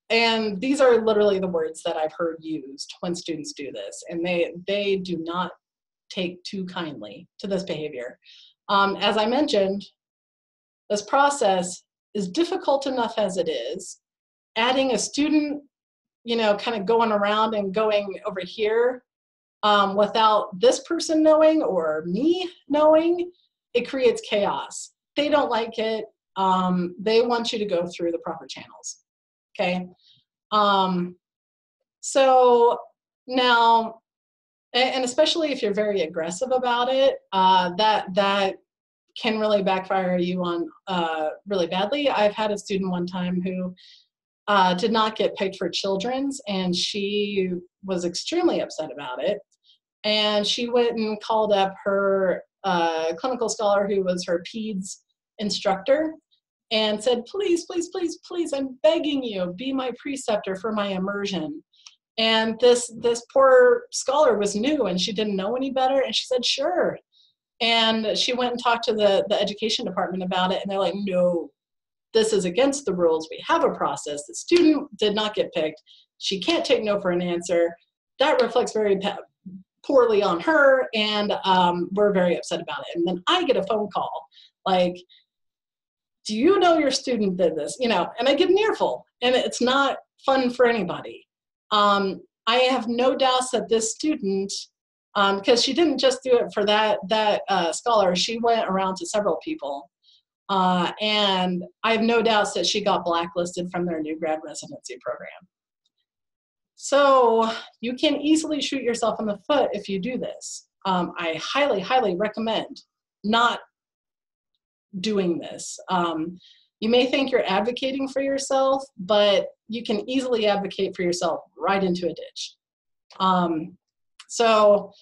And these are literally the words that I've heard used when students do this, and they do not take too kindly to this behavior. As I mentioned, this process is difficult enough as it is. Adding a student, kind of going around and going over here without this person knowing or me knowing, it creates chaos. They don't like it. They want you to go through the proper channels, okay? So now, and especially if you're very aggressive about it, that can really backfire you on really badly. I've had a student one time who did not get picked for children's, and she was extremely upset about it. And she went and called up her clinical scholar who was her peds instructor and said, please, please, please, please, I'm begging you, be my preceptor for my immersion. And this poor scholar was new and she didn't know any better, and she said, sure. And she went and talked to the education department about it, and they're like, no, this is against the rules. We have a process. The student did not get picked. She can't take no for an answer. That reflects very poorly on her, and we're very upset about it. And then I get a phone call like, do you know your student did this? And I get an earful, and it's not fun for anybody. I have no doubts that this student, because she didn't just do it for that scholar, she went around to several people. And I have no doubts that she got blacklisted from their new grad residency program. So you can easily shoot yourself in the foot if you do this. I highly, highly recommend not doing this. You may think you're advocating for yourself, but you can easily advocate for yourself right into a ditch. I know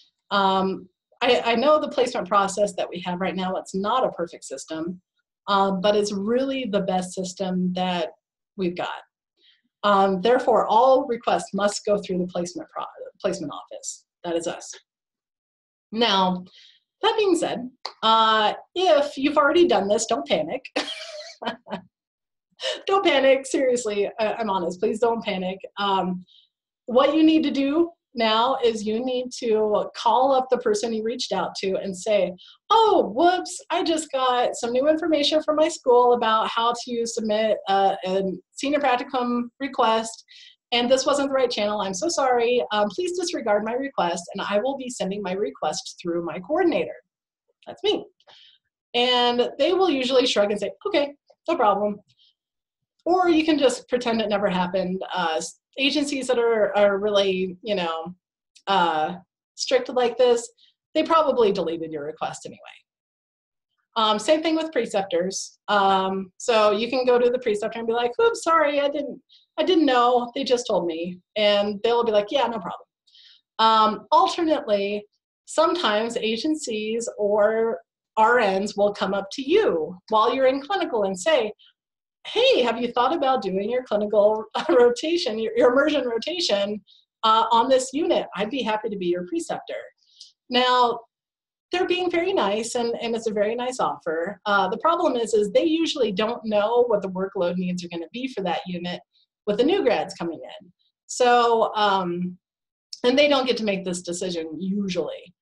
the placement process that we have right now, it's not a perfect system, but it's really the best system that we've got. Therefore, all requests must go through the placement office. That is us. Now, that being said, if you've already done this, don't panic. Don't panic, seriously, I'm honest, please don't panic. What you need to do now is you need to call up the person you reached out to and say, oh, whoops, I just got some new information from my school about how to submit a senior practicum request, and this wasn't the right channel. I'm so sorry. Please disregard my request, and I will be sending my request through my coordinator. That's me. And they will usually shrug and say, okay, no problem. Or you can just pretend it never happened. Agencies that are really, strict like this, they probably deleted your request anyway. Same thing with preceptors. So you can go to the preceptor and be like, oops, sorry, I didn't know, they just told me. And they'll be like, yeah, no problem. Alternately, sometimes agencies or RNs will come up to you while you're in clinical and say, hey, have you thought about doing your clinical rotation, your immersion rotation on this unit? I'd be happy to be your preceptor. Now, they're being very nice, and it's a very nice offer. The problem is they usually don't know what the workload needs are going to be for that unit with the new grads coming in. So and they don't get to make this decision usually.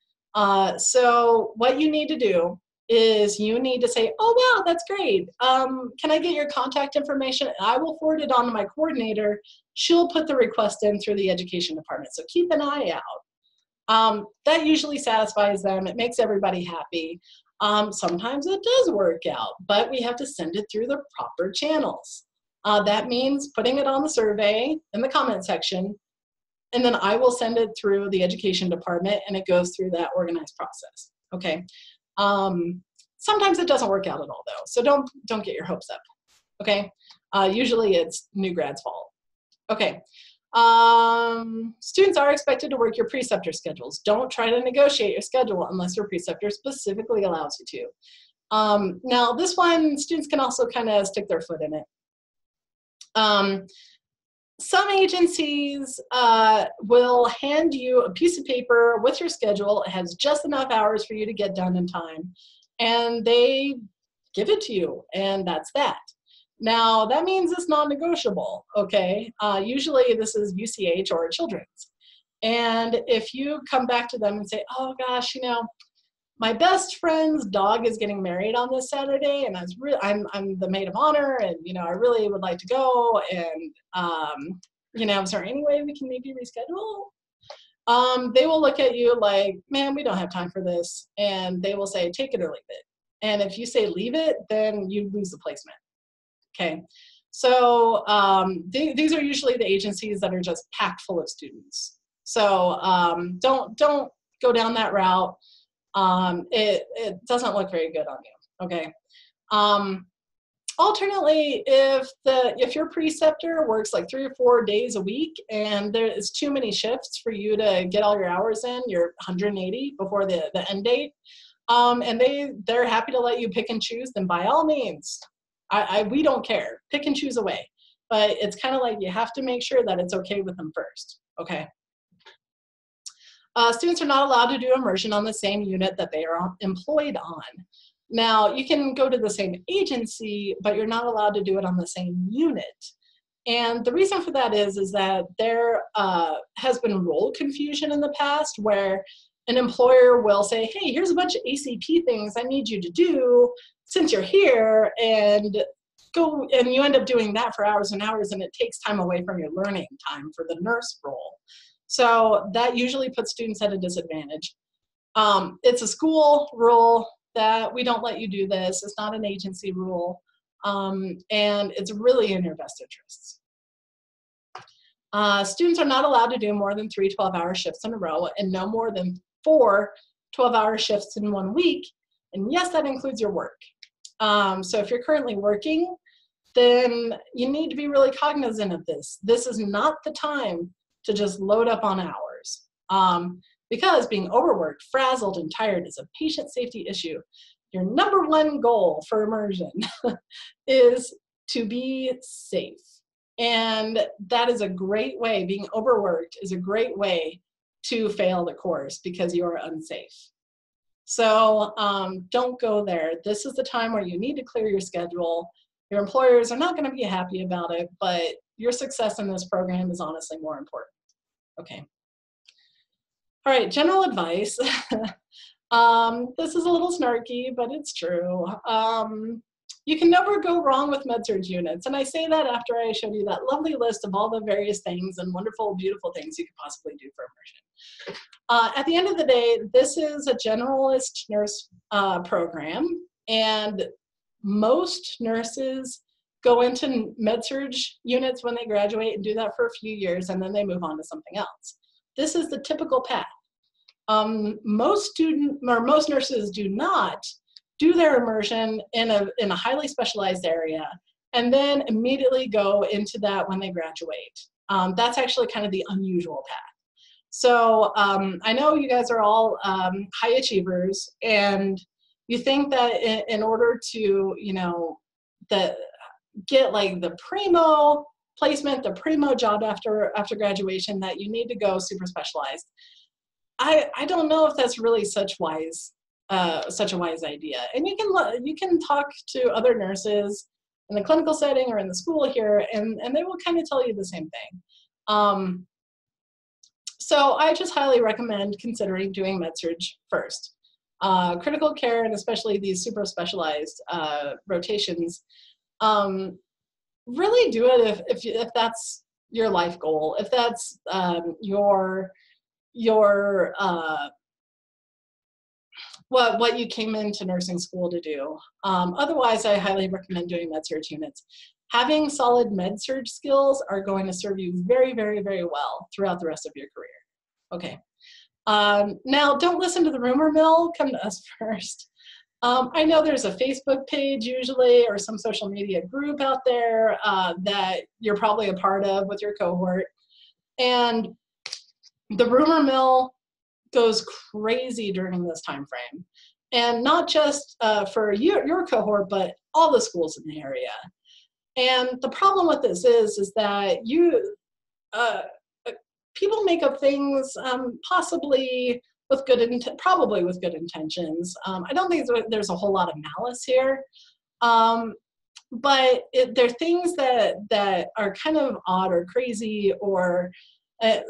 So what you need to do is you need to say, oh, wow, that's great. Can I get your contact information? And I will forward it on to my coordinator. She'll put the request in through the education department. So keep an eye out. That usually satisfies them. It makes everybody happy. Sometimes it does work out, but we have to send it through the proper channels. That means putting it on the survey in the comment section, and then I will send it through the education department, and it goes through that organized process. Okay. Sometimes it doesn't work out at all, though, so don't get your hopes up. Okay. Usually it's new grad's fault. Okay. Students are expected to work your preceptor schedules. Don't try to negotiate your schedule unless your preceptor specifically allows you to. Now, this one, students can also kind of stick their foot in it. Some agencies will hand you a piece of paper with your schedule. It has just enough hours for you to get done in time, and they give it to you, and that's that. Now, that means it's non-negotiable, okay? Usually this is UCH or children's. And if you come back to them and say, oh gosh, you know, my best friend's dog is getting married on this Saturday, and I'm the maid of honor, and you know, I really would like to go, and you know, is there any way we can maybe reschedule? They will look at you like, man, we don't have time for this, and they will say, take it or leave it. And if you say leave it, then you lose the placement. Okay, so these are usually the agencies that are just packed full of students. So don't go down that route. It doesn't look very good on you. Okay. Alternately, if your preceptor works like 3 or 4 days a week and there is too many shifts for you to get all your hours in, you're 180 before the end date, and they're happy to let you pick and choose, then by all means, we don't care. Pick and choose away. But it's kind of like you have to make sure that it's okay with them first. Okay. Students are not allowed to do immersion on the same unit that they are employed on. Now, you can go to the same agency, but you're not allowed to do it on the same unit. And the reason for that is that there has been role confusion in the past where an employer will say, hey, here's a bunch of ACP things I need you to do since you're here, and go, and you end up doing that for hours and hours, and it takes time away from your learning time for the nurse role. So that usually puts students at a disadvantage. It's a school rule that we don't let you do this. It's not an agency rule, and it's really in your best interests. Students are not allowed to do more than 3 12-hour shifts in a row and no more than 4 12-hour shifts in 1 week. And yes, that includes your work. So if you're currently working, then you need to be really cognizant of this. This is not the time to just load up on hours. Because being overworked, frazzled, and tired is a patient safety issue. Your #1 goal for immersion is to be safe. And that is a great way, being overworked is a great way to fail the course because you're unsafe. So don't go there. This is the time where you need to clear your schedule. Your employers are not going to be happy about it, but your success in this program is honestly more important. Okay. All right, general advice. This is a little snarky, but it's true. You can never go wrong with med-surg units. And I say that after I showed you that lovely list of all the various things and wonderful, beautiful things you could possibly do for immersion. At the end of the day, this is a generalist nurse program, and most nurses go into med-surg units when they graduate and do that for a few years, and then they move on to something else. This is the typical path. Most nurses do not do their immersion in a highly specialized area and then immediately go into that when they graduate. That's actually kind of the unusual path. So I know you guys are all high achievers, and you think that in order to, you know, get like the primo placement, the primo job after graduation, that you need to go super specialized. I don't know if that's really such a wise idea. And you can talk to other nurses in the clinical setting or in the school here, and they will kind of tell you the same thing. So I just highly recommend considering doing med-surg first. Critical care, and especially these super specialized rotations, really do it if that's your life goal, if that's your what you came into nursing school to do. Otherwise, I highly recommend doing med-surg units. Having solid med-surg skills are going to serve you very, very, very well throughout the rest of your career. Okay. Now, don't listen to the rumor mill. Come to us first. I know there's a Facebook page usually, or some social media group out there that you're probably a part of with your cohort. And the rumor mill goes crazy during this time frame. And not just for your cohort, but all the schools in the area. And the problem with this is that people make up things possibly with probably with good intentions. I don't think there's a whole lot of malice here, but they're things that are kind of odd or crazy, or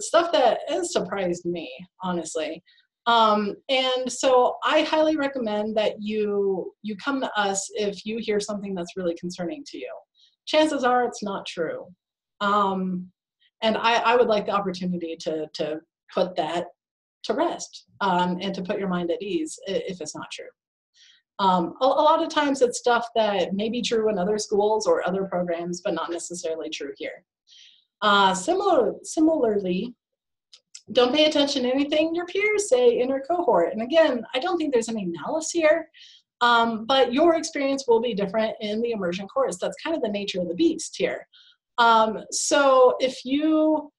stuff that has surprised me, honestly. And so I highly recommend that you come to us if you hear something that's really concerning to you. Chances are it's not true. And I would like the opportunity to put that to rest and to put your mind at ease if it's not true. A lot of times it's stuff that may be true in other schools or other programs, but not necessarily true here. Similarly, don't pay attention to anything your peers say in your cohort. And again, I don't think there's any malice here, but your experience will be different in the immersion course. That's kind of the nature of the beast here. So if your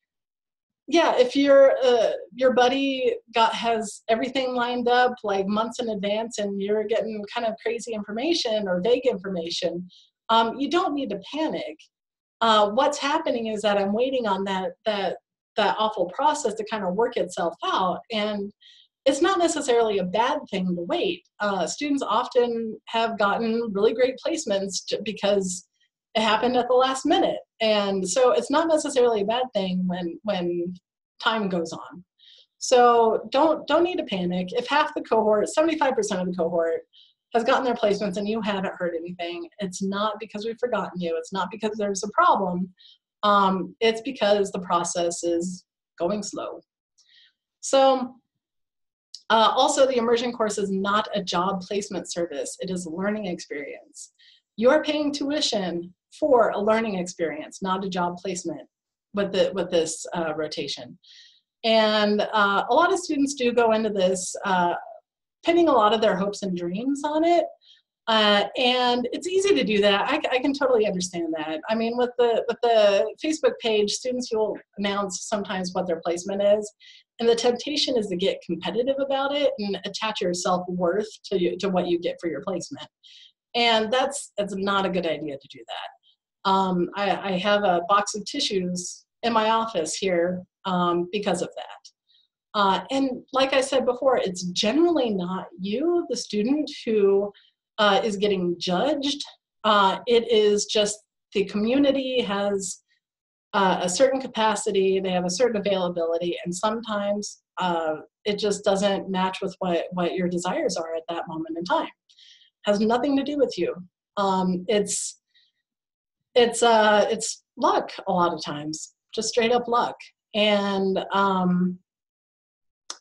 buddy has everything lined up like months in advance and you're getting kind of crazy information or vague information, you don't need to panic. What's happening is that I'm waiting on that awful process to kind of work itself out. And it's not necessarily a bad thing to wait. Students often have gotten really great placements because it happened at the last minute. And so it's not necessarily a bad thing when time goes on. So don't need to panic. If half the cohort, 75% of the cohort has gotten their placements and you haven't heard anything, it's not because we've forgotten you. It's not because there's a problem. It's because the process is going slow. So also, the immersion course is not a job placement service. It is a learning experience. You're paying tuition for a learning experience, not a job placement with this rotation. And a lot of students do go into this pinning a lot of their hopes and dreams on it. And it's easy to do that. I can totally understand that. I mean, with the Facebook page, students will announce sometimes what their placement is. And the temptation is to get competitive about it and attach your self-worth to what you get for your placement. And that's not a good idea to do that. I have a box of tissues in my office here because of that. And like I said before, it's generally not you, the student, who is getting judged. It is just the community has a certain capacity, they have a certain availability, and sometimes it just doesn't match with what your desires are at that moment in time. Has nothing to do with you. It's luck a lot of times, just straight up luck. And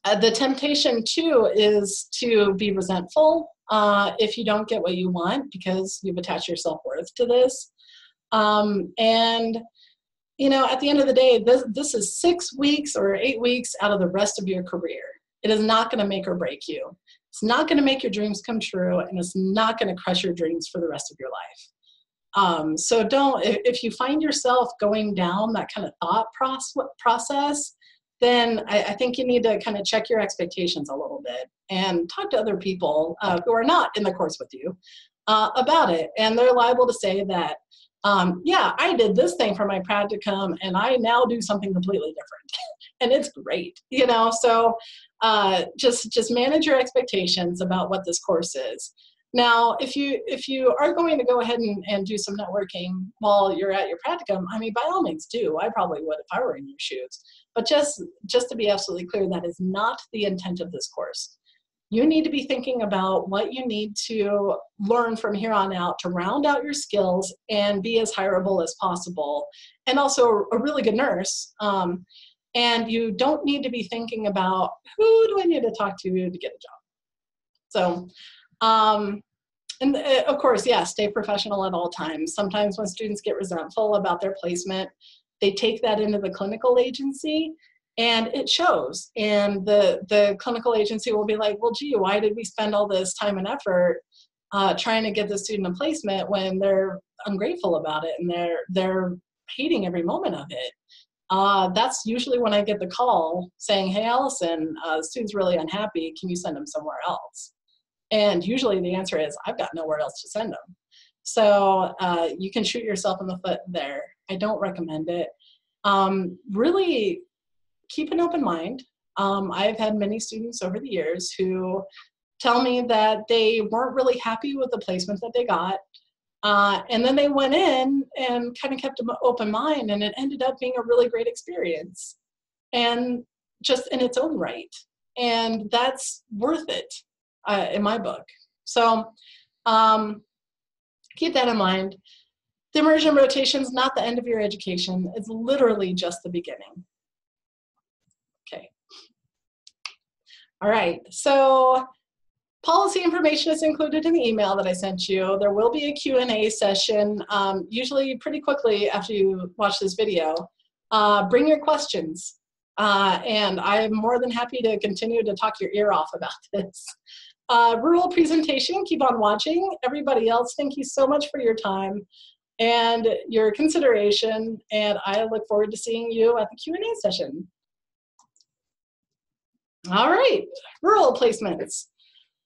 the temptation too is to be resentful if you don't get what you want because you've attached your self-worth to this. And you know, at the end of the day, this is 6 weeks or 8 weeks out of the rest of your career. It is not going to make or break you. It's not going to make your dreams come true, and it's not going to crush your dreams for the rest of your life. So if you find yourself going down that kind of thought process, then I think you need to kind of check your expectations a little bit and talk to other people who are not in the course with you about it. And they're liable to say that, yeah, I did this thing for my practicum and I now do something completely different. And it's great, you know? So just manage your expectations about what this course is. Now, if you are going to go ahead and do some networking while you're at your practicum, I mean, by all means do. I probably would if I were in your shoes. But just to be absolutely clear, that is not the intent of this course. You need to be thinking about what you need to learn from here on out to round out your skills and be as hireable as possible, and also a really good nurse. And you don't need to be thinking about who do I need to talk to get a job. So, and of course, yeah, stay professional at all times. Sometimes when students get resentful about their placement, they take that into the clinical agency and it shows. And the clinical agency will be like, well, gee, why did we spend all this time and effort trying to get the student a placement when they're ungrateful about it and they're hating every moment of it? That's usually when I get the call saying, hey, Allison, the student's really unhappy. Can you send them somewhere else? And usually the answer is, I've got nowhere else to send them. So you can shoot yourself in the foot there. I don't recommend it. Really keep an open mind. I've had many students over the years who tell me that they weren't really happy with the placement that they got. And then they went in and kind of kept an open mind, and it ended up being a really great experience, and just in its own right. And that's worth it in my book. So keep that in mind. The immersion rotation is not the end of your education. It's literally just the beginning. Okay. All right. So policy information is included in the email that I sent you. There will be a Q&A session, usually pretty quickly after you watch this video. Bring your questions, and I'm more than happy to continue to talk your ear off about this. Rural presentation, keep on watching. Everybody else, thank you so much for your time and your consideration, and I look forward to seeing you at the Q&A session. All right, rural placements.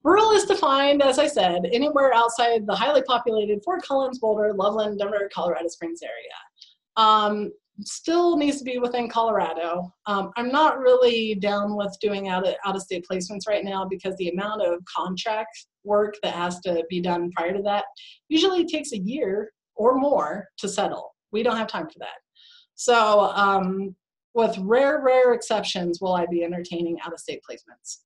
Rural is defined, as I said, anywhere outside the highly populated Fort Collins, Boulder, Loveland, Denver, Colorado Springs area. Still needs to be within Colorado. I'm not really down with doing out-of-state placements right now because the amount of contract work that has to be done prior to that usually takes a year or more to settle. We don't have time for that. So with rare exceptions will I be entertaining out-of-state placements.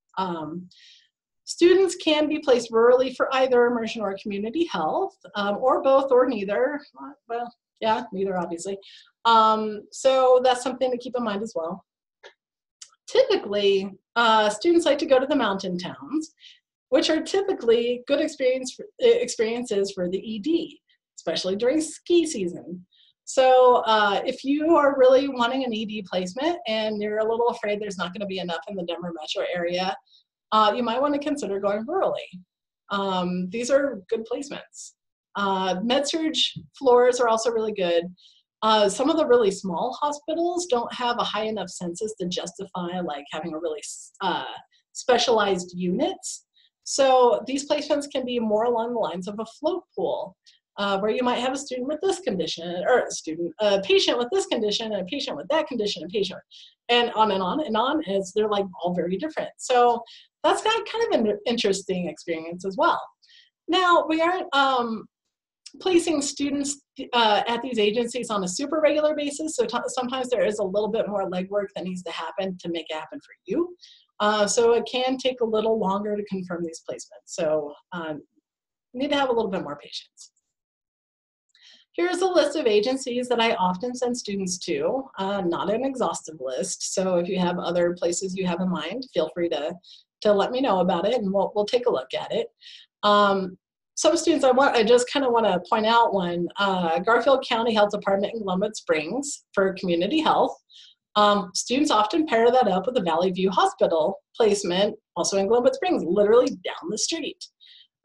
Students can be placed rurally for either immersion or community health, or both or neither. Well, yeah, neither obviously. So that's something to keep in mind as well. Typically, students like to go to the mountain towns, which are typically good experiences for the ED, especially during ski season. So if you are really wanting an ED placement and you're a little afraid there's not going to be enough in the Denver metro area, you might want to consider going rurally. These are good placements. Med-surg floors are also really good. Some of the really small hospitals don't have a high enough census to justify like having a really specialized units. So these placements can be more along the lines of a float pool, where you might have a student with this condition, or a patient with this condition, and a patient with that condition, and patient, and on, as they're like all very different. So that's got kind of an interesting experience as well. Now, we aren't placing students at these agencies on a super regular basis, so sometimes there is a little bit more legwork that needs to happen to make it happen for you. So it can take a little longer to confirm these placements. So you need to have a little bit more patience. Here's a list of agencies that I often send students to, not an exhaustive list. So if you have other places you have in mind, feel free to let me know about it, and we'll take a look at it. Some students, I just kind of want to point out one, Garfield County Health Department in Glenwood Springs for community health. Students often pair that up with the Valley View Hospital placement, also in Glenwood Springs, literally down the street.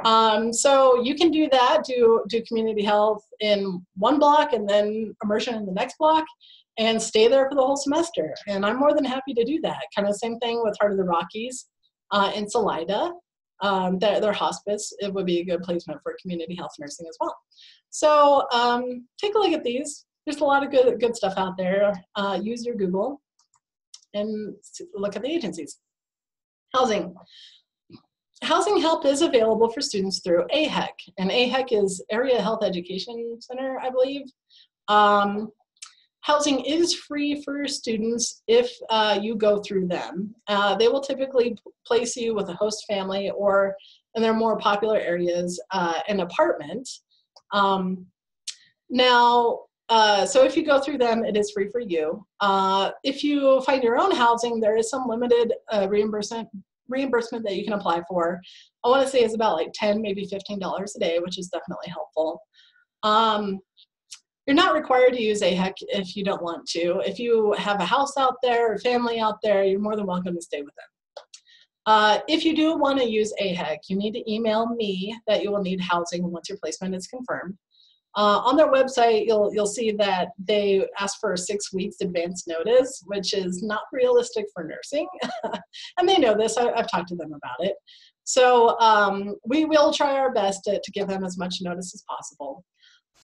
So you can do that, do community health in one block and then immersion in the next block and stay there for the whole semester. And I'm more than happy to do that. Kind of same thing with Heart of the Rockies in Salida. Their hospice, it would be a good placement for community health nursing as well. So take a look at these. There's a lot of good stuff out there. Use your Google and look at the agencies. Housing. Housing help is available for students through AHEC, and AHEC is Area Health Education Center, I believe. Housing is free for students if you go through them. They will typically place you with a host family or, in their more popular areas, an apartment. So if you go through them, it is free for you. If you find your own housing, there is some limited reimbursement that you can apply for. I want to say it's about like $10, maybe $15 a day, which is definitely helpful. You're not required to use AHEC if you don't want to. If you have a house out there or family out there, you're more than welcome to stay with them. If you do want to use AHEC, you need to email me that you will need housing once your placement is confirmed. On their website, you'll see that they ask for 6 weeks advance notice, which is not realistic for nursing. And they know this. I've talked to them about it. So we will try our best to give them as much notice as possible.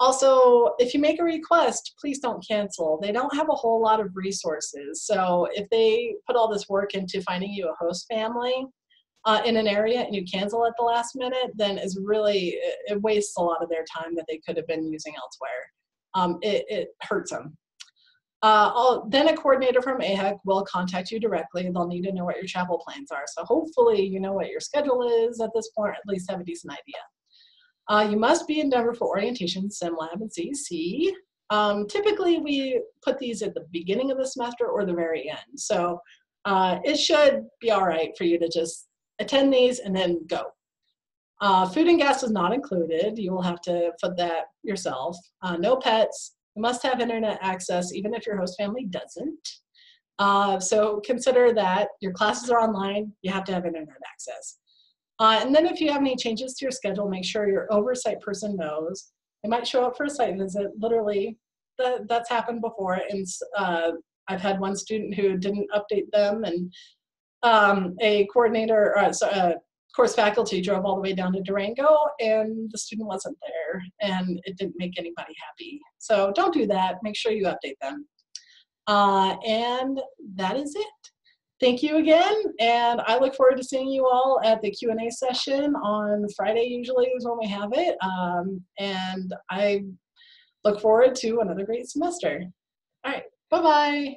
Also, if you make a request, please don't cancel. They don't have a whole lot of resources. So if they put all this work into finding you a host family in an area and you cancel at the last minute, then it wastes a lot of their time that they could have been using elsewhere. It hurts them. Then a coordinator from AHEC will contact you directly. They'll need to know what your travel plans are. So hopefully you know what your schedule is at this point, at least have a decent idea. You must be in Denver for orientation, sim lab, and CEC. Typically, we put these at the beginning of the semester or the very end. So it should be all right for you to just attend these and then go. Food and gas is not included. You will have to put that yourself. No pets. You must have internet access, even if your host family doesn't. So consider that your classes are online. You have to have internet access. And then if you have any changes to your schedule, make sure your oversight person knows. They might show up for a site visit. Literally, that's happened before. And I've had one student who didn't update them, and a coordinator, course faculty drove all the way down to Durango, and the student wasn't there, and it didn't make anybody happy. So don't do that. Make sure you update them. And that is it. Thank you again, and I look forward to seeing you all at the Q&A session on Friday. Usually is when we have it, and I look forward to another great semester. All right, bye-bye.